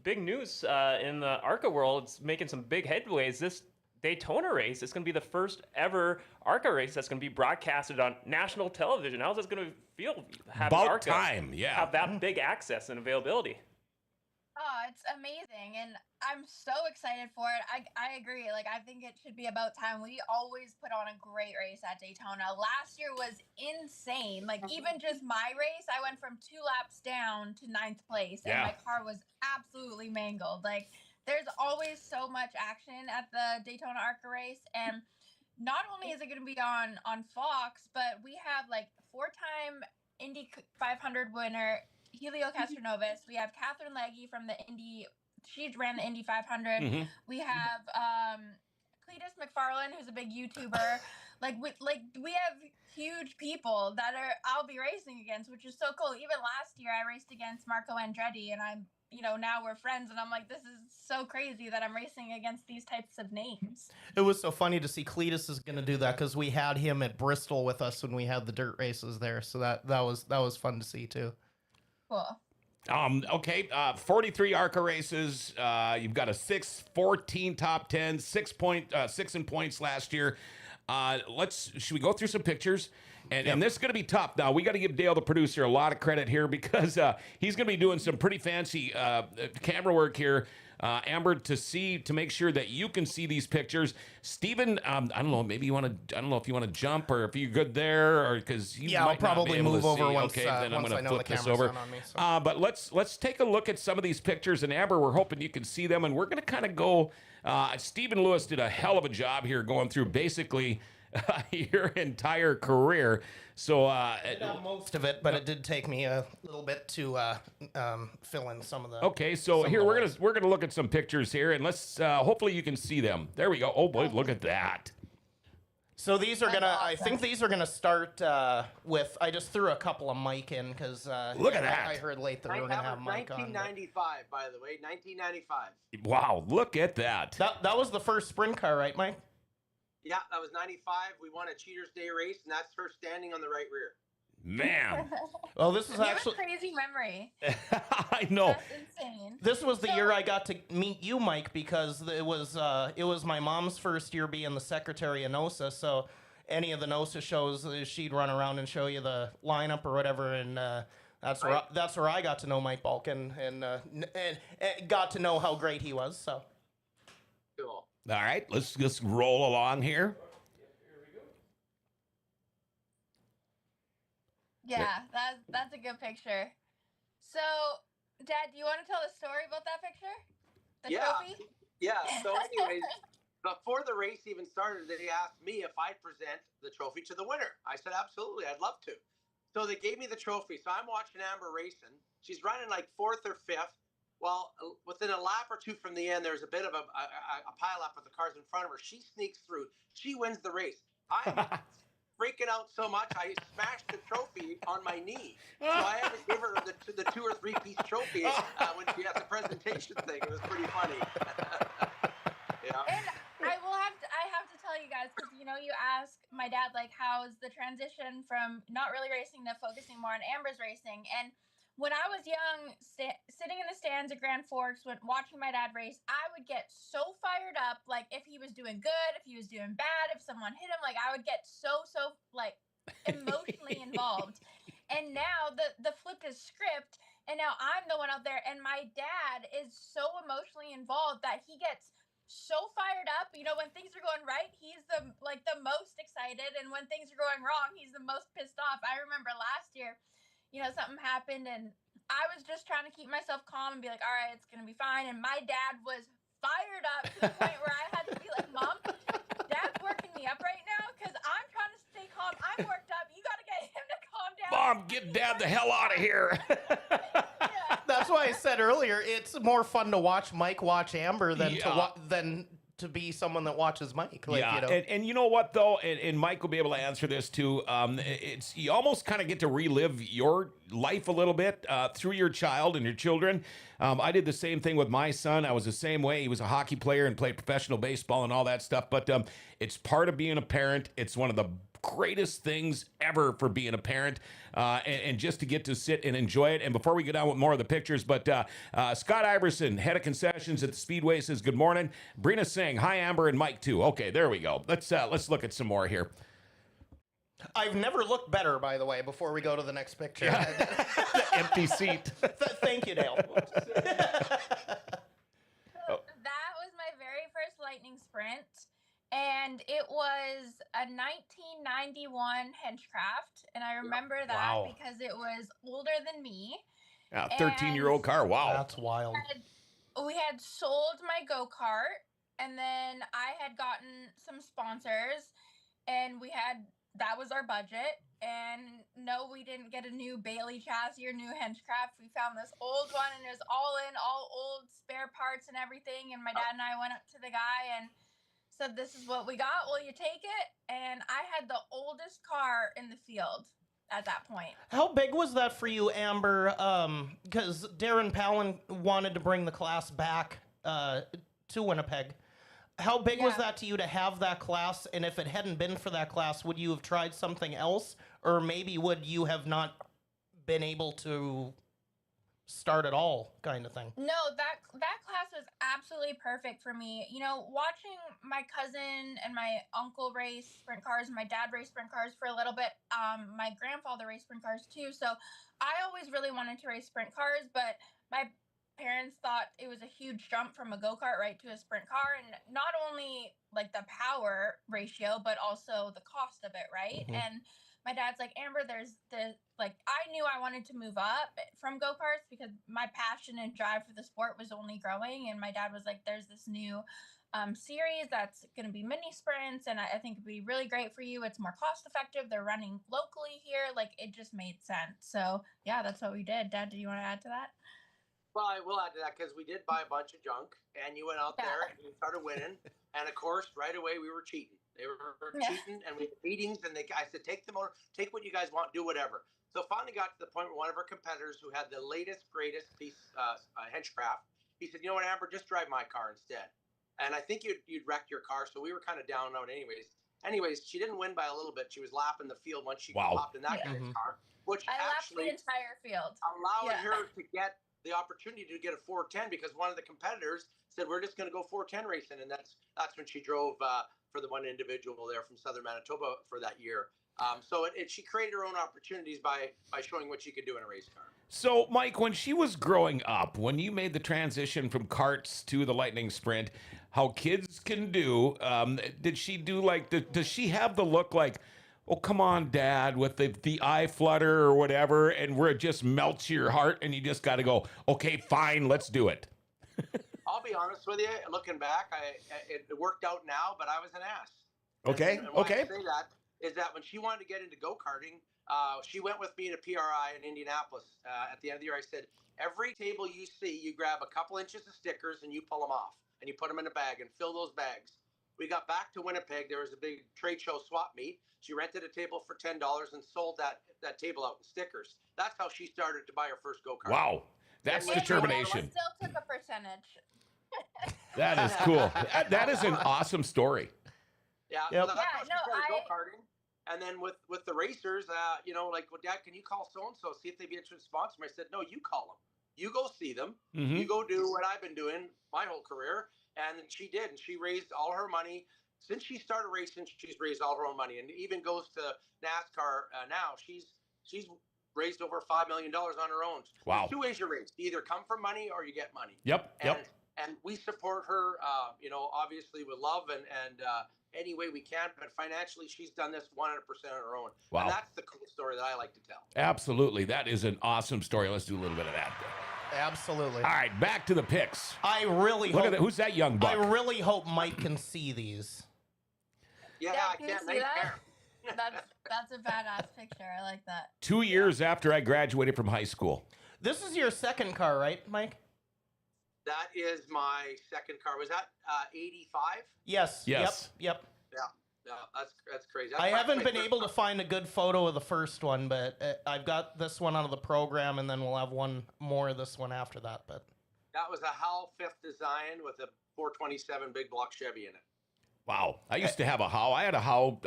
big news in the ARCA world. It's making some big headways. This Daytona race is going to be the first ever ARCA race that's going to be broadcasted on national television. How's this going to feel? Having About ARCA time, yeah. have that big access and availability. Oh, it's amazing, and I'm so excited for it. I agree. Like, I think it should be about time. We always put on a great race at Daytona. Last year was insane. Like, even just my race, I went from 2 laps down to 9th place, and my car was absolutely mangled. Like, there's always so much action at the Daytona ARCA race, and not only is it going to be on Fox, but we have like 4-time Indy 500 winner Helio Castroneves. We have Catherine Legge from the Indy. She ran the Indy 500. Mm-hmm. We have Cletus McFarlane, who's a big YouTuber. We have huge people that I'll be racing against, which is so cool. Even last year, I raced against Marco Andretti, and I'm now we're friends, and I'm like, this is so crazy that I'm racing against these types of names. It was so funny to see Cletus is going to do that because we had him at Bristol with us when we had the dirt races there. So that was fun to see too. Cool. Okay, 43 ARCA races. You've got a 14 top 10, 6 in points last year. Should we go through some pictures? And this is going to be tough. Now, we got to give Dale, the producer, a lot of credit here because he's going to be doing some pretty fancy camera work here. Amber, to make sure that you can see these pictures. Steven, I don't know, maybe I don't know if you want to jump or if you're good there, or because you might I'll probably move over once, okay, then I'm once going I to know the flip this camera's over. not on me, so. But let's take a look at some of these pictures. And Amber, we're hoping you can see them, and we're going to kind of go. Stephen Lewis did a hell of a job here going through basically your entire career. So Not most of it, but it did take me a little bit to fill in some of the. Okay, so here we're gonna look at some pictures here, and let's hopefully you can see them. There we go. Oh boy, look at that. So these are gonna. I think these are gonna start with. I just threw a couple of Mike in because. Look at that. I heard late that we were gonna have Mike on. 1995, by the way, 1995. Wow, look at that. That was the first sprint car, right, Mike? Yeah, that was 95. We won a Cheaters Day race, and that's her standing on the right rear. Man. Well, this is You actually have a crazy memory. I know. That's insane. this was the year I got to meet you, Mike, because it was my mom's first year being the secretary of NOSA. So any of the NOSA shows, she'd run around and show you the lineup or whatever, and that's where I got to know Mike Balcaen and got to know how great he was. So. Cool. All right, let's just roll along here. Yeah, that's a good picture. So, Dad, do you want to tell the story about that picture? The trophy? Yeah. So, anyways, before the race even started, they asked me if I'd present the trophy to the winner. I said, absolutely, I'd love to. So they gave me the trophy. So I'm watching Amber racing. She's running like 4th or 5th. Well, within a lap or two from the end, there's a bit of a pile-up with the cars in front of her. She sneaks through. She wins the race. I'm freaking out so much, I smashed the trophy on my knee. So I had to give her the 2 or 3 piece trophy when she had the presentation thing. It was pretty funny. Yeah. And I have to tell you guys, because you ask my dad, like, how's the transition from not really racing to focusing more on Amber's racing. And when I was young, sitting in the stands at Grand Forks, watching my dad race, I would get so fired up. Like, if he was doing good, if he was doing bad, if someone hit him, like, I would get so like emotionally involved. And now the flip is script, and now I'm the one out there, and my dad is so emotionally involved that he gets so fired up. When things are going right, he's the most excited, and when things are going wrong, he's the most pissed off. I remember last year, something happened, and I was just trying to keep myself calm and be like, all right, it's going to be fine. And my dad was fired up to the point where I had to be like, Mom, Dad's working me up right now because I'm trying to stay calm. I'm worked up. You got to get him to calm down. Mom, get Dad the hell out of here. That's why I said earlier, it's more fun to watch Mike watch Amber than to be someone that watches Mike. Like, yeah, you know. and you know what though, and Mike will be able to answer this too. It's you almost kind of get to relive your life a little bit through your child and your children. I did the same thing with my son. I was the same way. He was a hockey player and played professional baseball and all that stuff. But it's part of being a parent. It's one of the greatest things ever for being a parent, and just to get to sit and enjoy it. And before we get on with more of the pictures, but Scott Iverson, head of concessions at the Speedway, says good morning. Brina saying hi, Amber and Mike too. Okay, there we go. Let's look at some more here. I've never looked better, by the way, before we go to the next picture. Empty seat. Thank you, Dale. That was my very first lightning sprint, and it was a 1991 Henchcraft, and I remember that Wow. because it was older than me. A 13-year-old car. Wow. That's wild. We had sold my go-kart, and then I had gotten some sponsors, and that was our budget. And no, we didn't get a new Bailey chassis or new Henchcraft. We found this old one, and it was all old spare parts and everything. And my dad and I went up to the guy and said, "This is what we got. Will you take it?" And I had the oldest car in the field at that point. How big was that for you, Amber? Because Darren Palin wanted to bring the class back to Winnipeg. How big was that to you to have that class? And if it hadn't been for that class, would you have tried something else? Or maybe would you have not been able to start at all, kind of thing? No, that class was absolutely perfect for me. You know, watching my cousin and my uncle race sprint cars, my dad race sprint cars for a little bit. My grandfather raced sprint cars too. So I always really wanted to race sprint cars, but my parents thought it was a huge jump from a go-kart right to a sprint car, and not only like the power ratio, but also the cost of it, right? Mhm. And my dad's like, "Amber, I knew I wanted to move up from go-karts because my passion and drive for the sport was only growing." And my dad was like, "There's this new series that's going to be mini sprints, and I think it'd be really great for you. It's more cost effective. They're running locally here." Like, it just made sense. So yeah, that's what we did. Dad, do you want to add to that? Well, I will add to that because we did buy a bunch of junk, and you went out there and you started winning, and of course, right away we were cheating. They were cheating, and we had meetings, and I said, "Take the motor, take what you guys want, do whatever." So finally got to the point where one of our competitors, who had the latest, greatest piece, Henchcraft, he said, "You know what, Amber, just drive my car instead." And I think you'd wrecked your car, so we were kind of down out anyways. She didn't win by a little bit. She was lapping the field once she hopped in that guy's car, which I lapped actually the entire field, allowed her to get the opportunity to get a 410, because one of the competitors said, "We're just going to go 410 racing," and that's when she drove for the one individual there from Southern Manitoba for that year. So she created her own opportunities by showing what she could do in a race car. So, Mike, when she was growing up, when you made the transition from karts to the Lightning Sprint, how kids can do, did she do does she have the look like, "Oh, come on, Dad," with the eye flutter or whatever, and where it just melts your heart and you just got to go, "Okay, fine, let's do it"? I'll be honest with you. Looking back, it worked out now, but I was an ass. Okay, and why okay. I say that is that when she wanted to get into go-karting, she went with me to PRI in Indianapolis. At the end of the year, I said, "Every table you see, you grab a couple inches of stickers and you pull them off, and you put them in a bag and fill those bags." We got back to Winnipeg. There was a big trade show swap meet. She rented a table for $10 and sold that table out in stickers. That's how she started to buy her first go-kart. Wow, that's And determination. still took a percentage. That is cool. That is an awesome story. Yeah, Yep. so that's how she started go-karting. And then with the racers, like, "Well, Dad, can you call so-and-so, see if they'd be interested in sponsoring?" I said, "No, you call them. You go see them. Mhm. You go do what I've been doing my whole career." And she did, and she raised all her money. Since she started racing, she's raised all her own money, and even goes to NASCAR now. She's raised over $5 million on her own. Wow. There's two ways you raise: you either come from money or you get money. Yep. And we support her, obviously with love and any way we can. But financially, she's done this 100% on her own. Wow. And that's the cool story that I like to tell. Absolutely. That is an awesome story. Let's do a little bit of that. Absolutely. All right, back to the picks. I really Look hope at that. Who's that young buck? I really hope Mike can see these. Yeah, Yeah, I can you can't see make that? care. That's a badass picture. I like that. 2 years after I graduated from high school. This is your second car, right, Mike? That is my second car. Was that 85? Yes. Yes. Yep. Yeah, that's crazy. I haven't been able to find a good photo of the first one, but I've got this one out of the program, and then we'll have one more of this one after that. But that was a Howell 5th design with a 427 big block Chevy in it. Wow. I used to have a Howe. I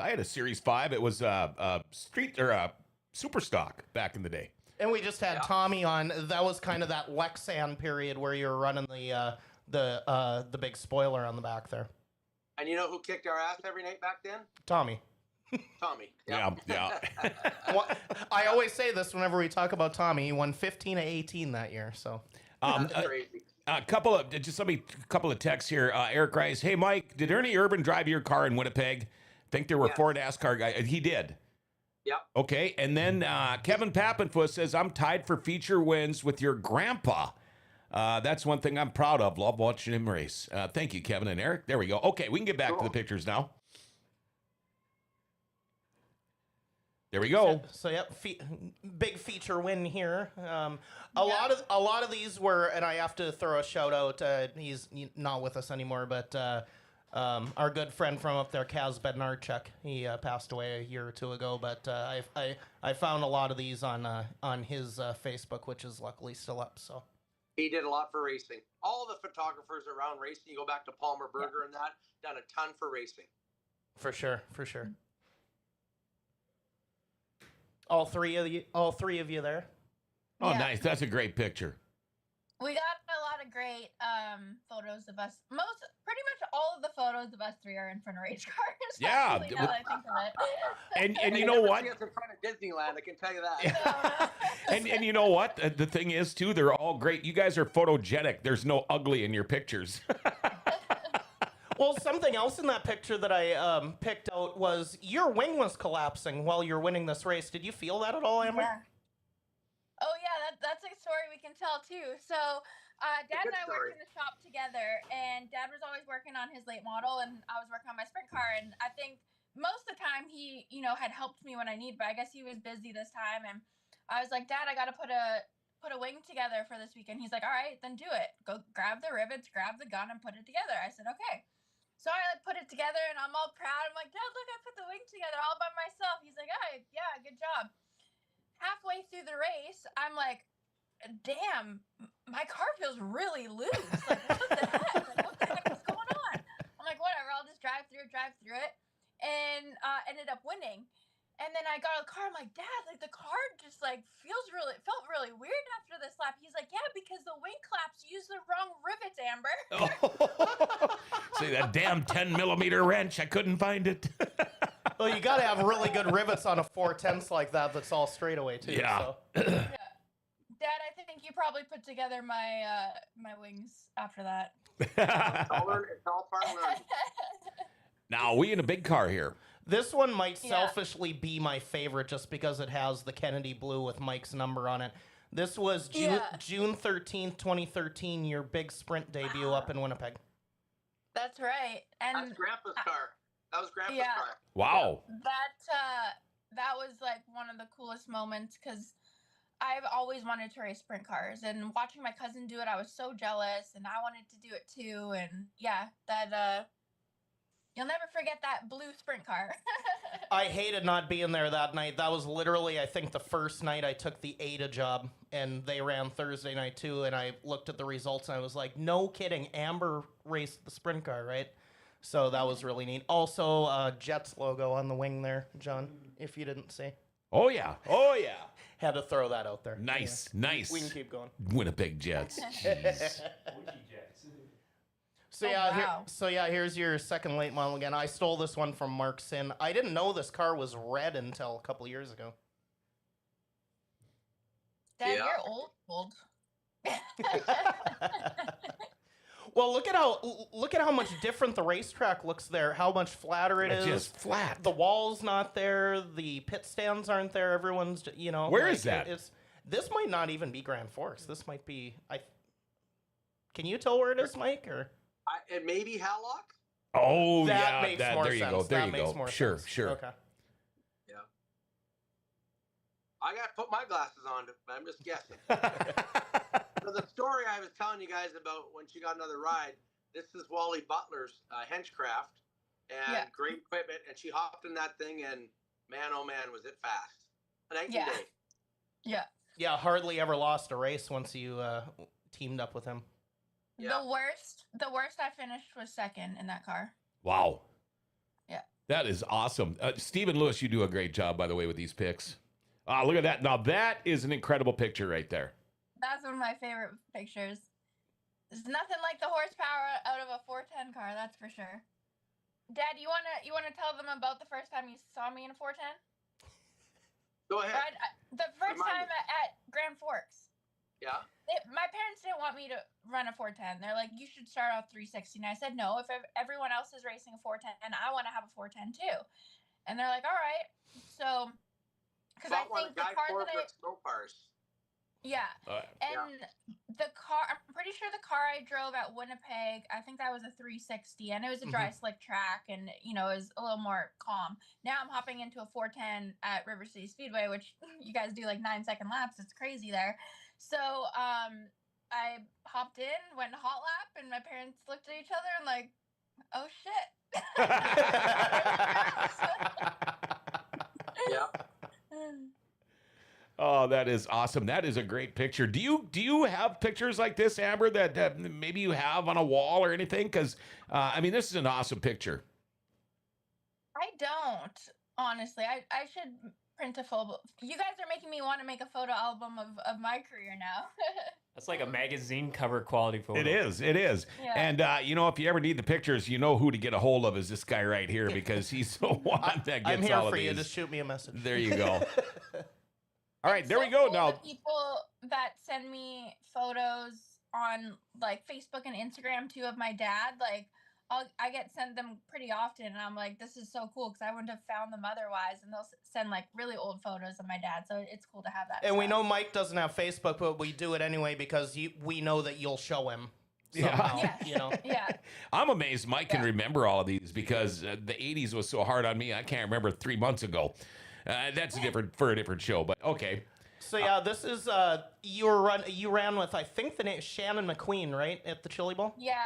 had a Series 5. It was a street or a super stock back in the day. and we just had Tommy on. That was kind of that Lexan period where you were running the big spoiler on the back there. And you know who kicked our ass every night back then? Tommy. Tommy. Yeah. Well, I always say this whenever we talk about Tommy. He won 15 to 18 that year. So That's crazy. A couple of texts here. Eric Rice, hey Mike, did Ernie Urban drive your car in Winnipeg? Think there were 4 NASCAR guys. He did. Yep. Okay, and then Kevin Pappenfuss says, I'm tied for feature wins with your grandpa. That's one thing I'm proud of. Love watching him race. Thank you, Kevin and Eric. There we go. Okay, we can get back to the pictures now. There we go. So yep, big feature win here. A lot of these were, and I have to throw a shout out. He's not with us anymore, but our good friend from up there, Kaz Bednarchuk, he passed away a year or two ago. But I found a lot of these on his Facebook, which is luckily still up. So he did a lot for racing. All the photographers around racing, you go back to Palmer Berger and that, done a ton for racing. For sure. All three of you there. Oh, nice. That's a great picture. We got a lot of great photos of us. Pretty much all of the photos of us three are in front of race cars. Yeah. Actually, now that I think of it. And you know what? See us in front of Disneyland, I can tell you that. And you know what? The thing is, too, they're all great. You guys are photogenic. There's no ugly in your pictures. Well, something else in that picture that I picked out was your wing was collapsing while you're winning this race. Did you feel that at all, Amber? Yeah. Oh yeah, that's a story we can tell too. So Dad and I worked in the shop together, and Dad was always working on his late model, and I was working on my sprint car. And I think most of the time he, had helped me when I need, but I guess he was busy this time. And I was like, Dad, I got to put a wing together for this weekend. He's like, all right, then do it. Go grab the rivets, grab the gun, and put it together. I said, okay. So I put it together, and I'm all proud. I'm like, Dad, look, I put the wing together all by myself. He's like, oh, yeah, good job. Halfway through the race, I'm like, damn, my car feels really loose. Like, what the heck? What the heck is going on? I'm like, whatever, I'll just drive through it. And ended up winning. And then I got out of the car. I'm like, Dad, like the car just like felt really weird after this lap. He's like, yeah, because the wing claps use the wrong rivets, Amber. See that damn 10mm wrench? I couldn't find it. Well, you got to have really good rivets on a 410 like that. That's all straightaway too. Yeah. So. Yeah. Dad, I think you probably put together my wings after that. It's all part learned. Now, we in a big car here. This one might selfishly be my favorite just because it has the Kennedy blue with Mike's number on it. This was June 13th, 2013, your big sprint debut up in Winnipeg. That's right. And That's Grandpa's car. That was Grandpa's car. Wow. That was like one of the coolest moments because I've always wanted to race sprint cars, and watching my cousin do it, I was so jealous, and I wanted to do it too. And yeah, that you'll never forget that blue sprint car. I hated not being there that night. That was literally, I think, the first night I took the Ada job, and they ran Thursday night too, and I looked at the results, and I was like, no kidding, Amber raced the sprint car, right? So that was really neat. Also, Jets logo on the wing there, John, if you didn't see. Oh, yeah. Had to throw that out there. Nice. We can keep going. Winnipeg Jets. Jeez. So here's your second late model again. I stole this one from Mark Sin. I didn't know this car was red until a couple years ago. Dad, you're old. Well, look at how much different the racetrack looks there. How much flatter it is. Just flat. The wall's not there. The pit stands aren't there. Everyone's, Where is that? This might not even be Grand Forks. This might be. Can you tell where it is, Mike? Or It may be Hallock. Oh, that makes more there you sense. go. There that you makes go. More Sure. sense. Sure. Okay. Yeah. I got to put my glasses on, but I'm just guessing. So the story I was telling you guys about when she got another ride, this is Wally Butler's henchcraft and great equipment. And she hopped in that thing and man, oh man, was it fast. A night and day. Yeah. Yeah, hardly ever lost a race once you teamed up with him. The worst I finished was second in that car. Wow. Yeah. That is awesome. Stephen Lewis, you do a great job, by the way, with these picks. Look at that. Now, that is an incredible picture right there. That's one of my favorite pictures. There's nothing like the horsepower out of a 410 car, that's for sure. Dad, you wanna tell them about the first time you saw me in a 410? Go ahead. Right, the first time at Grand Forks. Yeah. My parents didn't want me to run a 410. They're like, you should start off 360. And I said, no, if everyone else is racing a 410, I want to have a 410 too. And they're like, all right. So, because I think the car that the car, I'm pretty sure the car I drove at Winnipeg, I think that was a 360, and it was a dry slick track, and it was a little more calm. Now I'm hopping into a 410 at River City Speedway, which you guys do like 9-second laps. It's crazy there. So I hopped in, went hot lap, and my parents looked at each other and like, oh shit. Yeah. Oh, that is awesome. That is a great picture. Do you have pictures like this, Amber, that maybe you have on a wall or anything? Because, I mean, this is an awesome picture. I don't, honestly. I should print a photo. You guys are making me want to make a photo album of my career now. That's like a magazine cover quality photo. It is. Yeah. And, if you ever need the pictures, you know who to get a hold of is this guy right here, because he's the one that gets I'm here all of for these. you. Just shoot me a message. There you go. All right, It's there so we go. cool, Now, the people that send me photos on like Facebook and Instagram too of my dad, like I get sent them pretty often, and I'm like, this is so cool because I wouldn't have found them otherwise. And they'll send like really old photos of my dad, so it's cool to have that. And we stuff. know Mike doesn't have Facebook, but we do it anyway because we know that you'll show him. Yeah. Somehow, Yeah. I'm amazed Mike can remember all of these, because the 80s was so hard on me. I can't remember 3 months ago. That's a different show, but okay. So yeah, this is you ran with, I think the name Shannon McQueen, right, at the Chili Bowl? Yeah,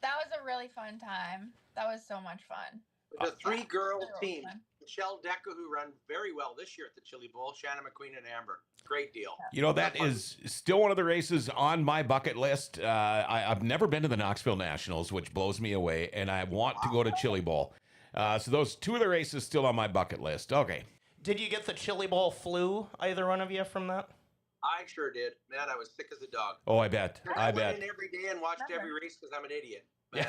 that was a really fun time. That was so much fun. The three-girl Really team. fun. Michelle Deca, who ran very well this year at the Chili Bowl, Shannon McQueen and Amber. Great deal. That is still one of the races on my bucket list. I've never been to the Knoxville Nationals, which blows me away, and I want to go to Chili Bowl. So those two of the races still on my bucket list. Okay. Did you get the Chili Bowl flu, either one of you, from that? I sure did. Man, I was sick as a dog. Oh, I bet. I went in every day and watched every race because I'm an idiot. And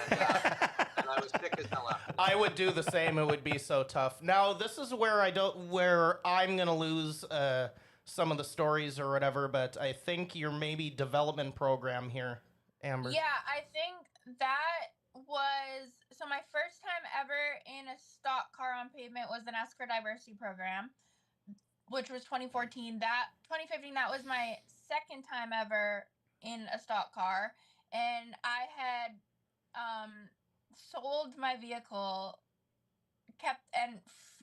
I was sick as hell after. I would do the same. It would be so tough. Now, this is where I'm gonna lose some of the stories or whatever, but I think your maybe development program here, Amber. Yeah, I think that was so my first time ever in a stock car on pavement was the NASCAR Diversity Program, which was 2014. 2015, that was my second time ever in a stock car, and I had sold my vehicle,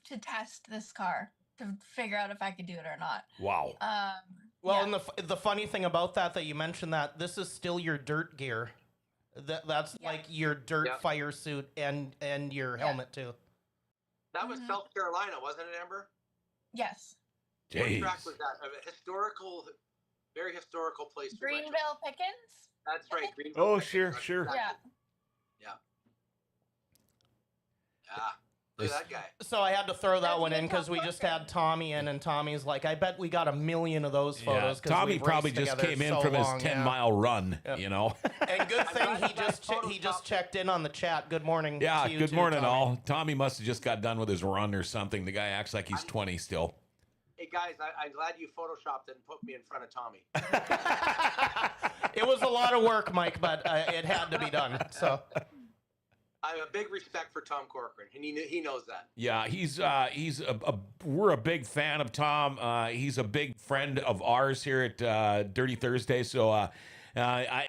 to test this car to figure out if I could do it or not. Wow. Well, and the funny thing about that you mentioned that this is still your dirt gear. That's like your dirt fire suit and your helmet too. That was South Carolina, wasn't it, Amber? Yes. Jeez. What track was that? A very historical place. Greenville Pickens? That's right. Greenville Oh, Pickens. sure. Yeah. Look at that guy. So I had to throw that one in because we just had Tommy in, and Tommy's like, I bet we got 1 million of those photos. Tommy probably just came in from his 10-mile run, And good thing he just checked in on the chat. Good morning. Yeah, to you good too, morning, Tommy. all. Tommy must have just got done with his run or something. The guy acts like he's 20 still. Hey, guys, I'm glad you photoshopped it and put me in front of Tommy. It was a lot of work, Mike, but it had to be done. So I have a big respect for Tom Corcoran, and he knows that. Yeah, we're a big fan of Tom. He's a big friend of ours here at Dirty Thursday. So I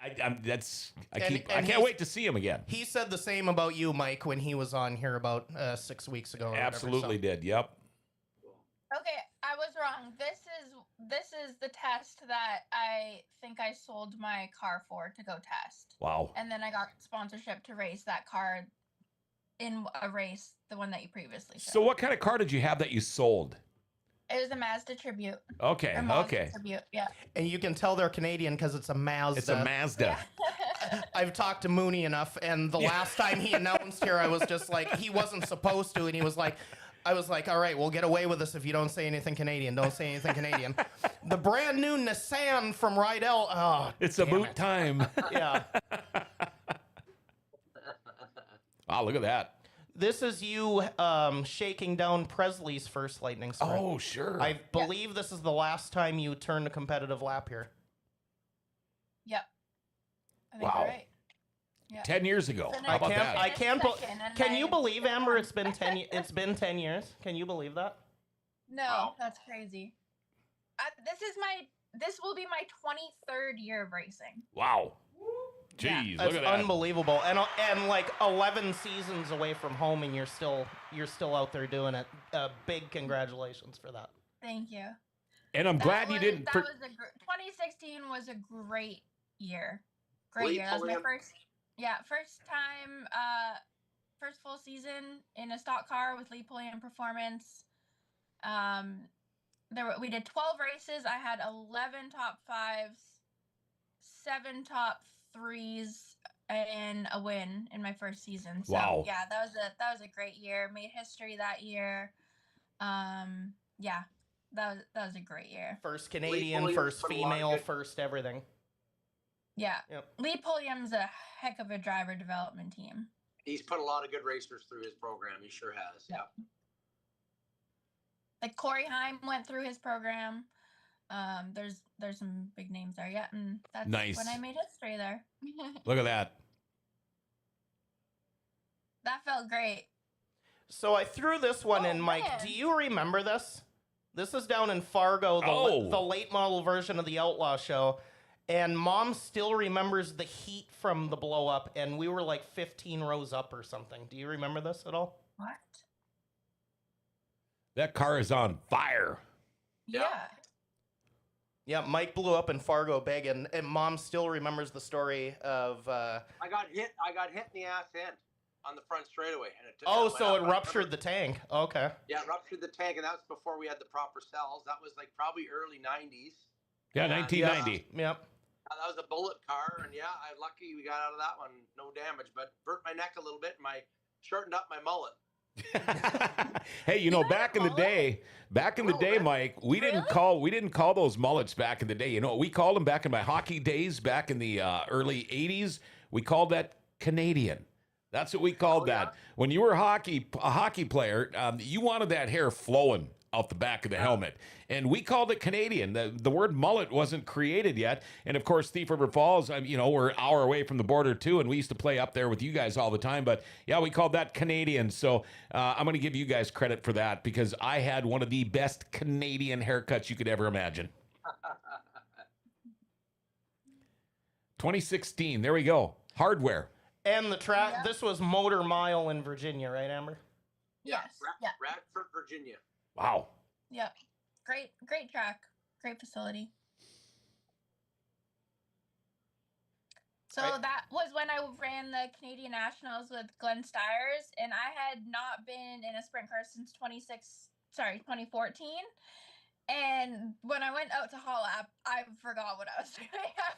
can't wait to see him again. he said the same about you, Mike, when he was on here about 6 weeks ago. Or Absolutely whatever, did. Yep. Okay, I was wrong. This is this is the test that I think I sold my car for to go test. Wow. And then I got sponsorship to race that car in a race, the one that you previously showed. So what kind of car did you have that you sold? It was a Mazda Tribute. Okay, Or Mazda okay. Tribute, yeah. And you can tell they're Canadian because it's a Mazda. It's a Mazda. I've talked to Mooney enough, and the last time he announced here, I was just like, he wasn't supposed to, and he was like, I was like, all right, we'll get away with this if you don't say anything Canadian. Don't say anything Canadian. The brand new Nissan from Rydell. Oh, It's about time. yeah. Wow, look at that. This is you shaking down Presley's first lightning strike. Oh, sure. I believe this is the last time you turned a competitive lap here. Yep. I think Wow. you're right. Yeah. 10 years ago. So How about can't- that? I can't be- Second, and Can you I- believe, Amber? It's been 10. It's been 10 years. Can you believe that? No, Wow. that's crazy. This will be my 23rd year of racing. Wow. Yeah. Jeez, That's look at that. unbelievable. And like 11 seasons away from home, and you're still out there doing it. Big congratulations for that. Thank you. And I'm glad you didn't. 2016 was a great year. Great year. That was my first time, first full season in a stock car with Lee Pulliam Performance. We did 12 races. I had 11 top fives, 7 top threes, and a win in my first season. So Wow. yeah, that was a great year. Made history that year. Yeah, that was a great year. First Canadian, Williams first put a lot of female, good- first everything. Yeah. Yep. Lee Pulliam's a heck of a driver development team. He's put a lot of good racers through his program. He sure has. Yeah. Like Corey Heim went through his program. There's some big names there, yeah, and that's Nice. when I made history there. Look at that. That felt great. So I threw this one Oh, in, Mike. man. Do you remember this? This is down in Fargo, Oh. the late model version of the Outlaw Show. And Mom still remembers the heat from the blow up, and we were like 15 rows up or something. Do you remember this at all? What? That car is on fire. Yeah. Yeah. Yeah, Mike blew up in Fargo big, and Mom still remembers the story of. I got hit in the ass end on the front straightaway, and it took Oh, went so up. it ruptured the tank. Okay. Yeah, it ruptured the tank, and that was before we had the proper cells. That was like probably early '90s. Yeah, 1990. Yep. That was a bullet car, and yeah, I'm lucky we got out of that one, no damage, but burnt my neck a little bit, and shortened up my mullet. Hey, you know, back in the day, Mike, we didn't call those mullets back in the day. You know what we called them back in my hockey days, back in the early '80s? We called that Canadian. That's what we called that. When you were a hockey player, you wanted that hair flowing out the back of the helmet, and we called it Canadian. The word mullet wasn't created yet, and of course, Thief River Falls, we're an hour away from the border too, and we used to play up there with you guys all the time. But yeah, we called that Canadian. So I'm going to give you guys credit for that, because I had one of the best Canadian haircuts you could ever imagine. 2016. There we go. Hardware. And the track. Yeah. This was Motor Mile in Virginia, right, Amber? Yes. Yeah. Radford, Virginia. Wow. Yeah. Great track. Great facility. So Right. that was when I ran the Canadian Nationals with Glenn Stiers, and I had not been in a sprint car since 2014. And when I went out to haul up, I forgot what I was doing.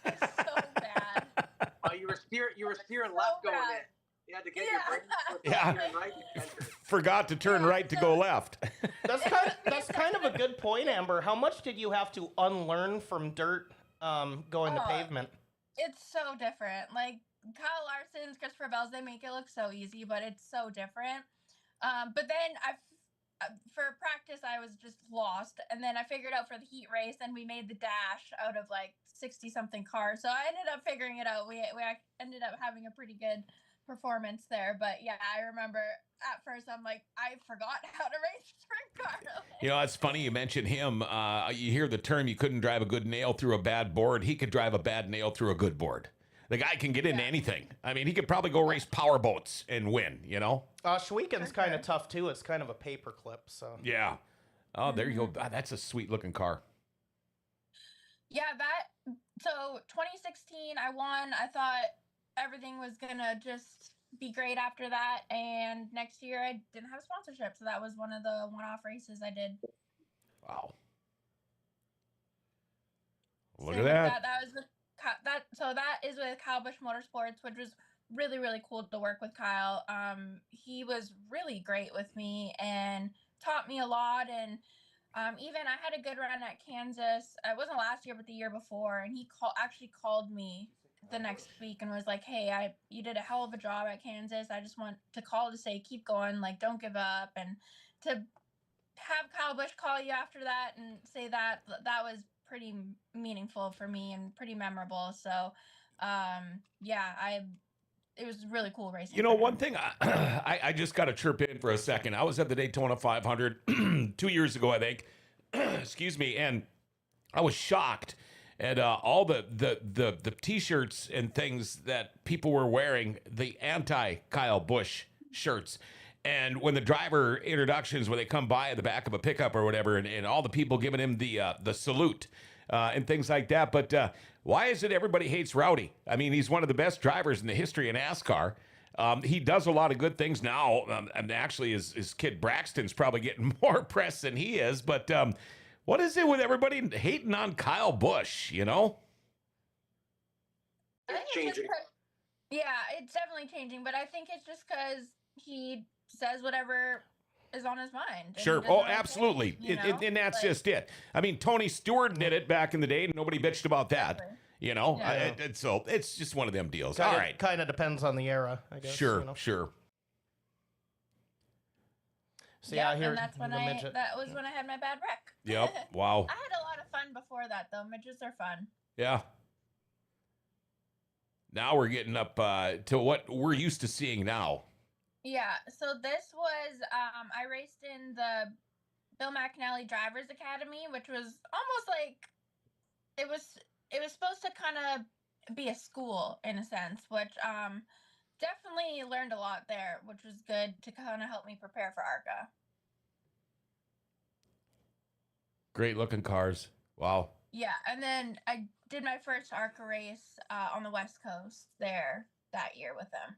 I was so bad. Oh, you were steering left going in. You had to get your brain Yeah. steering right to enter. Forgot to turn right to go left. That's kind of a good point, Amber. How much did you have to unlearn from dirt going to Oh. pavement? It's so different. Like Kyle Larson's, Christopher Bell's, they make it look so easy, but it's so different. But then for practice, I was just lost, and then I figured out for the heat race, and we made the dash out of like 60 something cars. So I ended up figuring it out. We ended up having a pretty good performance there. But yeah, I remember at first I'm like, I forgot how to race a sprint car. You know, it's funny you mention him. You hear the term, you couldn't drive a good nail through a bad board. He could drive a bad nail through a good board. The guy can get into anything. I mean, he could probably go race power boats and win, you know? Schweeken's kind of tough, too. It's kind of a paper clip, so. Yeah. Oh, there you go. Ah, that's a sweet looking car. Yeah, so 2016 I won. I thought everything was gonna just be great after that, and next year I didn't have a sponsorship, so that was one of the one-off races I did. Wow. Look Same at with that. that was with that is with Kyle Busch Motorsports, which was really really cool to work with Kyle. He was really great with me and taught me a lot, and even I had a good run at Kansas. It wasn't last year, but the year before, and he actually called me the next week and was like, "Hey, you did a hell of a job at Kansas. I just want to call to say keep going, like don't give up." And to have Kyle Busch call you after that and say that was pretty meaningful for me and pretty memorable. So, yeah, it was really cool racing. You know, for one him. thing I just got to chirp in for a second. I was at the Daytona 500 2 years ago, I think. Excuse me, and I was shocked at all the T-shirts and things that people were wearing, the anti Kyle Busch shirts. And when the driver introductions, when they come by at the back of a pickup or whatever, and all the people giving him the salute and things like that. But why is it everybody hates Rowdy? I mean, he's one of the best drivers in the history of NASCAR. He does a lot of good things now. And actually, his kid Braxton's probably getting more press than he is. But what is it with everybody hating on Kyle Busch, you know? I think It's changing. it's definitely changing, but I think it's just because he says whatever is on his mind. and he Sure. doesn't Oh, really absolutely. change, you know? And that's Like, just it. I mean, Tony Stewart did it back in the day, and nobody bitched about that. Exactly. You know? Yeah. So it's just one of them deals. Kinda, All right. Kind of depends on the era, I guess. Sure, You know? sure. So yeah, here and that's when the midget. that was when I had my bad wreck. Yep. Wow. I had a lot of fun before that, though. Midgets are fun. Yeah. Now we're getting up to what we're used to seeing now. Yeah, so this was I raced in the Bill McAnally Drivers Academy, which was almost like it was supposed to kind of be a school in a sense, which definitely learned a lot there, which was good to kind of help me prepare for ARCA. Great looking cars. Wow. Yeah, and then I did my first ARCA race on the West Coast there that year with them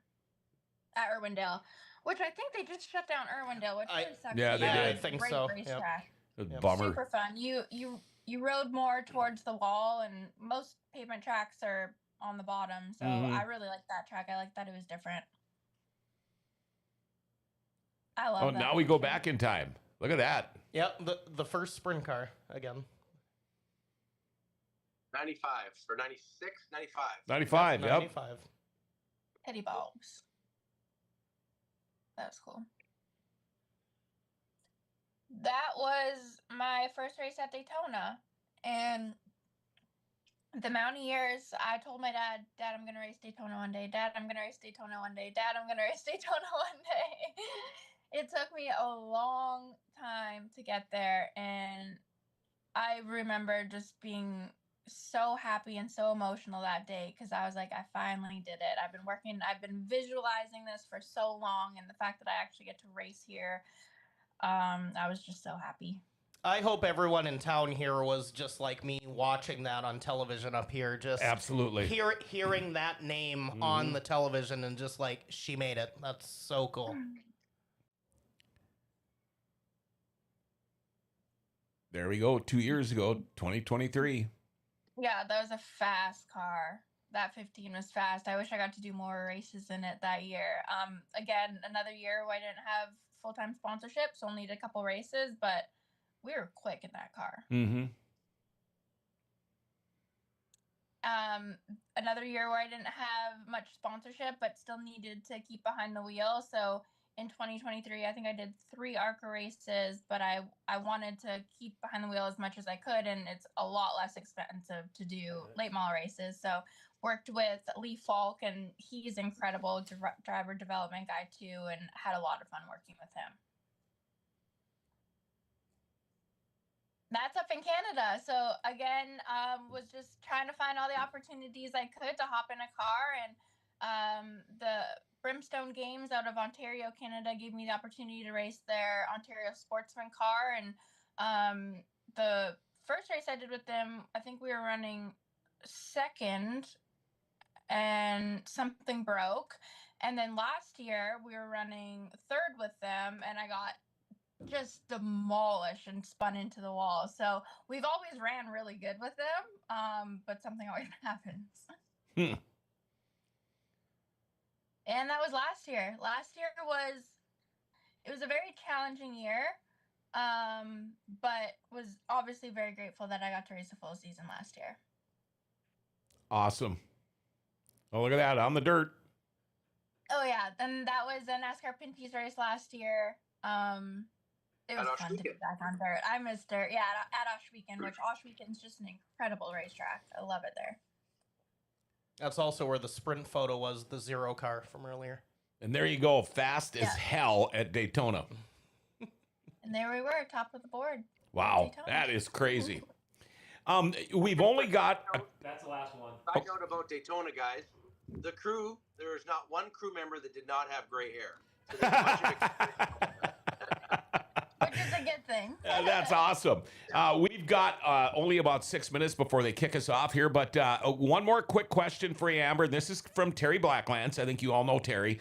at Irwindale, which I think they just shut down Irwindale, which really sucks. Yeah, they Yeah, did. I it's a think great so. racetrack. Yep. Bummer. Super fun. You rode more towards the wall, and most pavement tracks are on the bottom. So I really like that track. I like that it was different. I love. Oh, that now we go racetrack. back in time. Look at that. Yep, the first sprint car again. 95 or 96, 95. 95. Yep. 95. Teddy Bobs. That was cool. That was my first race at Daytona, and the amount of years I told my dad, "Dad, I'm gonna race Daytona one day. Dad, I'm gonna race Daytona one day. Dad, I'm gonna race Daytona one day." It took me a long time to get there, and I remember just being so happy and so emotional that day because I was like, I finally did it. I've been visualizing this for so long, and the fact that I actually get to race here, I was just so happy. I hope everyone in town here was just like me watching that on television up here. Just Absolutely. hearing that name on the television and just like, she made it. That's so cool. There we go. 2 years ago, 2023. Yeah, that was a fast car. That 15 was fast. I wish I got to do more races in it that year. Again, another year where I didn't have full-time sponsorships, only did a couple races, but we were quick in that car. Mm-hmm. Another year where I didn't have much sponsorship, but still needed to keep behind the wheel. So in 2023, I think I did 3 ARCA races, but I wanted to keep behind the wheel as much as I could, and it's a lot less expensive to do late model races. So worked with Lee Falk, and he's incredible driver development guy too, and had a lot of fun working with him. That's up in Canada. So again, was just trying to find all the opportunities I could to hop in a car, and the Brimstone Games out of Ontario, Canada, gave me the opportunity to race their Ontario Sportsman car, and the first race I did with them, I think we were running second and something broke. And then last year we were running third with them and I got just demolished and spun into the wall. So we've always ran really good with them, but something always happens. And that was last year. Last year it was a very challenging year, but was obviously very grateful that I got to race a full season last year. Awesome. Oh, look at that on the dirt. Oh yeah, and that was a NASCAR Pinty's race last year. It was fun to be back on dirt. I missed dirt. Yeah, at Oshweekend, which Oshweekend's just an incredible racetrack. I love it there. That's also where the sprint photo was, the 0 car from earlier. And there you go, fast as hell at Daytona. And there we were, top of the board. Wow, that is crazy. We've only got... That's the last one. Side note about Daytona, guys. The crew, there is not one crew member that did not have gray hair. So there's a bunch of experience. Which is a good thing. That's awesome. We've got only about 6 minutes before they kick us off here, but one more quick question for you, Amber. This is from Terry Blacklands. I think you all know Terry.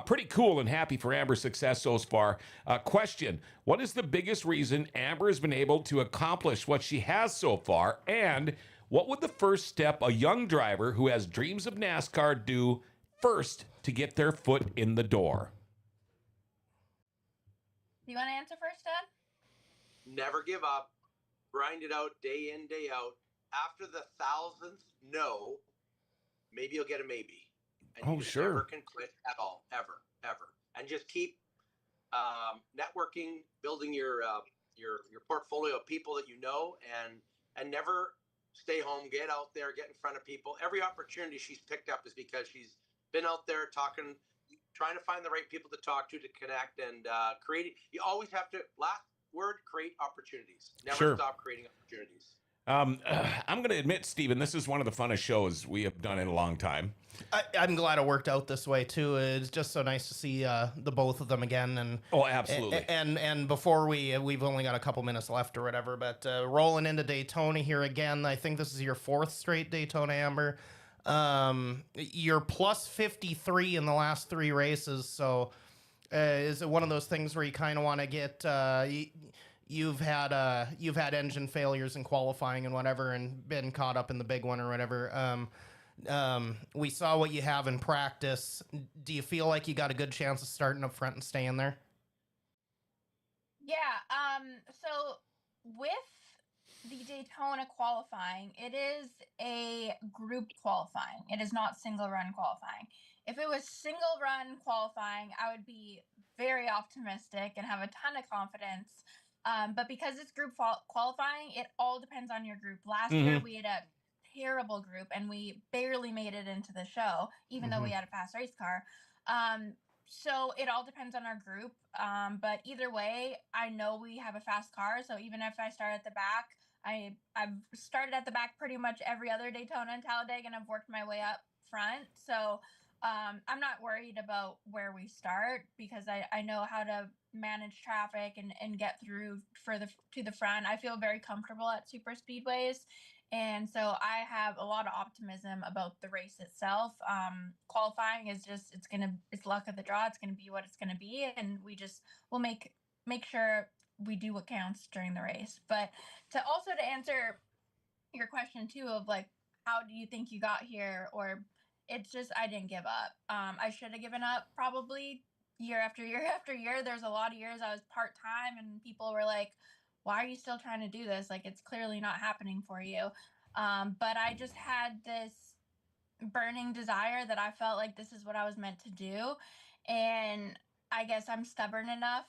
Pretty cool and happy for Amber's success so far. Question, what is the biggest reason Amber has been able to accomplish what she has so far? And what would the first step a young driver who has dreams of NASCAR do first to get their foot in the door? Do you want to answer first, Dad? Never give up. Grind it out day in, day out. After the 1,000th no, maybe you'll get a maybe. And you sure. Never can quit at all, ever. And just keep networking, building your portfolio of people that you know, and never stay home. Get out there, get in front of people. Every opportunity she's picked up is because she's been out there talking, trying to find the right people to talk to connect, and create. You always have to, last word, create opportunities. Never stop creating opportunities. I'm going to admit, Steven, this is one of the funnest shows we have done in a long time. I'm glad it worked out this way too. It's just so nice to see the both of them again. And absolutely. And before we've only got a couple minutes left or whatever, but rolling into Daytona here again. I think this is your 4th straight Daytona, Amber. You're plus 53 in the last 3 races. So is it one of those things where you kind of want to get you've had engine failures in qualifying and whatever, and been caught up in the big one or whatever. We saw what you have in practice. Do you feel like you got a good chance of starting up front and staying there? Yeah. So with the Daytona qualifying, it is a group qualifying. It is not single run qualifying. If it was single run qualifying, I would be very optimistic and have a ton of confidence. But because it's group qualifying, it all depends on your group. Last year we had a terrible group and we barely made it into the show, even though we had a fast race car. So it all depends on our group. But either way, I know we have a fast car. So even if I start at the back, I've started at the back pretty much every other Daytona and Talladega, and I've worked my way up front. So I'm not worried about where we start because I know how to manage traffic and get through to the front. I feel very comfortable at super speedways. And so I have a lot of optimism about the race itself. Qualifying is just, it's luck of the draw. It's going to be what it's going to be. And we'll make sure we do what counts during the race. But to answer your question too, of like, how do you think you got here? Or it's just, I didn't give up. I should have given up probably year after year after year. There's a lot of years I was part-time and people were like, why are you still trying to do this? Like, it's clearly not happening for you. But I just had this burning desire that I felt like this is what I was meant to do. And I guess I'm stubborn enough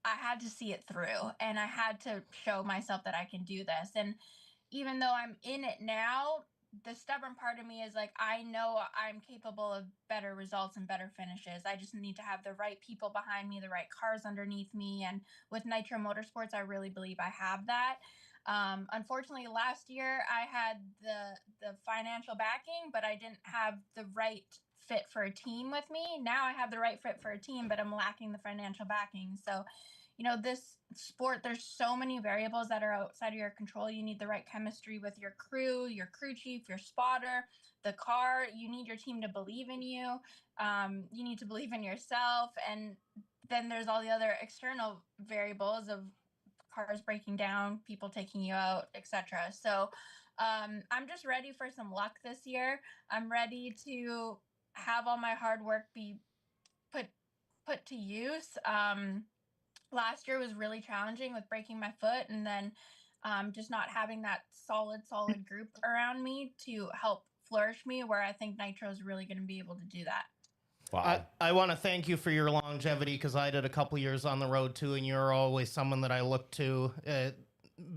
I had to see it through, and I had to show myself that I can do this. And even though I'm in it now, the stubborn part of me is like, I know I'm capable of better results and better finishes. I just need to have the right people behind me, the right cars underneath me. And with Nitro Motorsports, I really believe I have that. Unfortunately, last year I had the financial backing, but I didn't have the right fit for a team with me. Now I have the right fit for a team, but I'm lacking the financial backing. So, this sport, there's so many variables that are outside of your control. You need the right chemistry with your crew chief, your spotter, the car. You need your team to believe in you. You need to believe in yourself. And then there's all the other external variables of cars breaking down, people taking you out, etc. So I'm just ready for some luck this year. I'm ready to have all my hard work be put to use. Last year was really challenging with breaking my foot, and then just not having that solid group around me to help flourish me, where I think Nitro is really going to be able to do that. Wow. I want to thank you for your longevity, because I did a couple years on the road too, and you're always someone that I look to,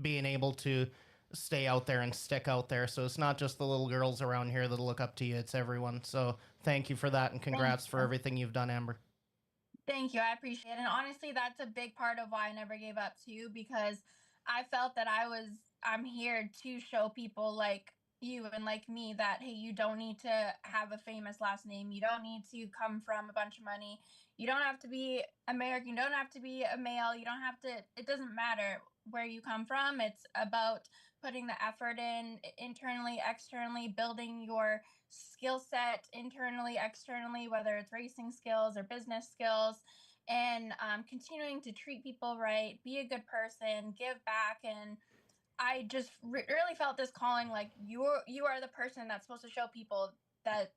being able to stay out there and stick out there. So it's not just the little girls around here that look up to you, it's everyone. So thank you for that, and congrats for everything you've done, Amber. Thank you. I appreciate it. And honestly, that's a big part of why I never gave up too, because I felt that I'm here to show people like you and like me that, hey, you don't need to have a famous last name. You don't need to come from a bunch of money. You don't have to be American. You don't have to be a male. You don't have to, it doesn't matter where you come from. It's about putting the effort in internally, externally, building your skill set internally, externally, whether it's racing skills or business skills, and continuing to treat people right, be a good person, give back. And I just really felt this calling, like you are the person that's supposed to show people that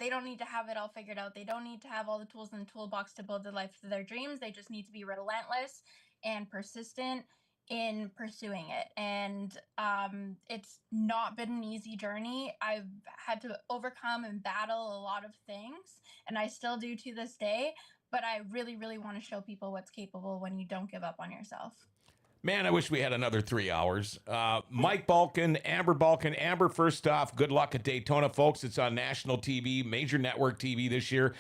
they don't need to have it all figured out. They don't need to have all the tools in the toolbox to build the life of their dreams. They just need to be relentless and persistent in pursuing it. And it's not been an easy journey. I've had to overcome and battle a lot of things, and I still do to this day, but I really, really want to show people what's capable when you don't give up on yourself. Man, I wish we had another 3 hours. Mike Balcaen, Amber Balcaen. Amber, first off, good luck at Daytona, folks. It's on national TV, major network TV this year.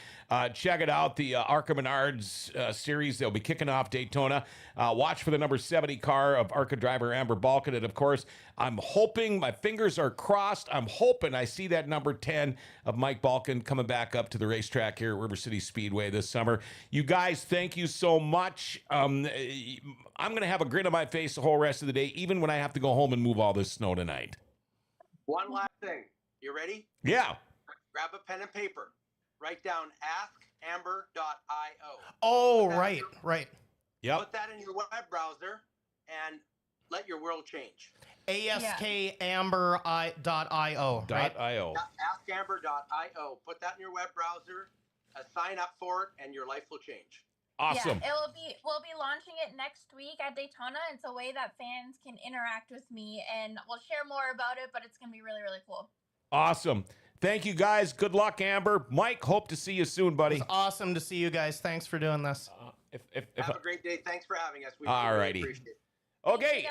Check it out, the ARCA Menards series. They'll be kicking off Daytona. Watch for the number 70 car of ARCA driver Amber Balcaen. And, of course, I'm hoping, my fingers are crossed, I'm hoping I see that number 10 of Mike Balcaen coming back up to the racetrack here at River City Speedway this summer. You guys, thank you so much. I'm going to have a grin on my face the whole rest of the day, even when I have to go home and move all this snow tonight. One last thing. You ready? Yeah. Grab a pen and paper. Write down askamber.io. Oh, right. Yep. Put that in your web browser and let your world change. ASKamber.io. Right? .io. Askamber.io. Put that in your web browser, sign up for it, and your life will change. Awesome. Yeah, we'll be launching it next week at Daytona. It's a way that fans can interact with me, and we'll share more about it, but it's going to be really, really cool. Awesome. Thank you, guys. Good luck, Amber. Mike, hope to see you soon, buddy. It's awesome to see you guys. Thanks for doing this. Have a great day. Thanks for having us. We All really righty. appreciate it. Okay.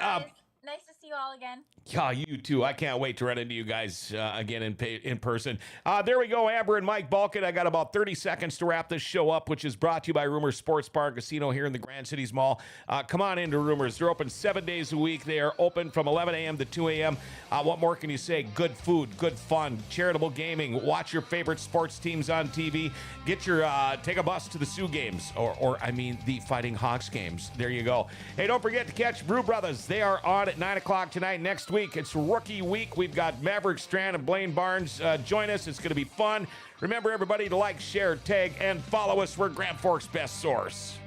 Nice to see you all again. Yeah, you too. I can't wait to run into you guys again in person. There we go, Amber and Mike Balcaen. I got about 30 seconds to wrap this show up, which is brought to you by Rumors Sports Bar and Casino here in the Grand Cities Mall. Come on into Rumors. They're open 7 days a week. They are open from 11 a.m. to 2 a.m. What more can you say? Good food, good fun, charitable gaming. Watch your favorite sports teams on TV. Get your take a bus to the Sioux games, or the Fighting Hawks games. There you go. Hey, don't forget to catch Brew Brothers. They are on at 9 o'clock tonight. Next week, it's Rookie Week. We've got Maverick Strand and Blaine Barnes. Join us. It's going to be fun. Remember, everybody, to like, share, tag, and follow us. We're Grand Forks' best source.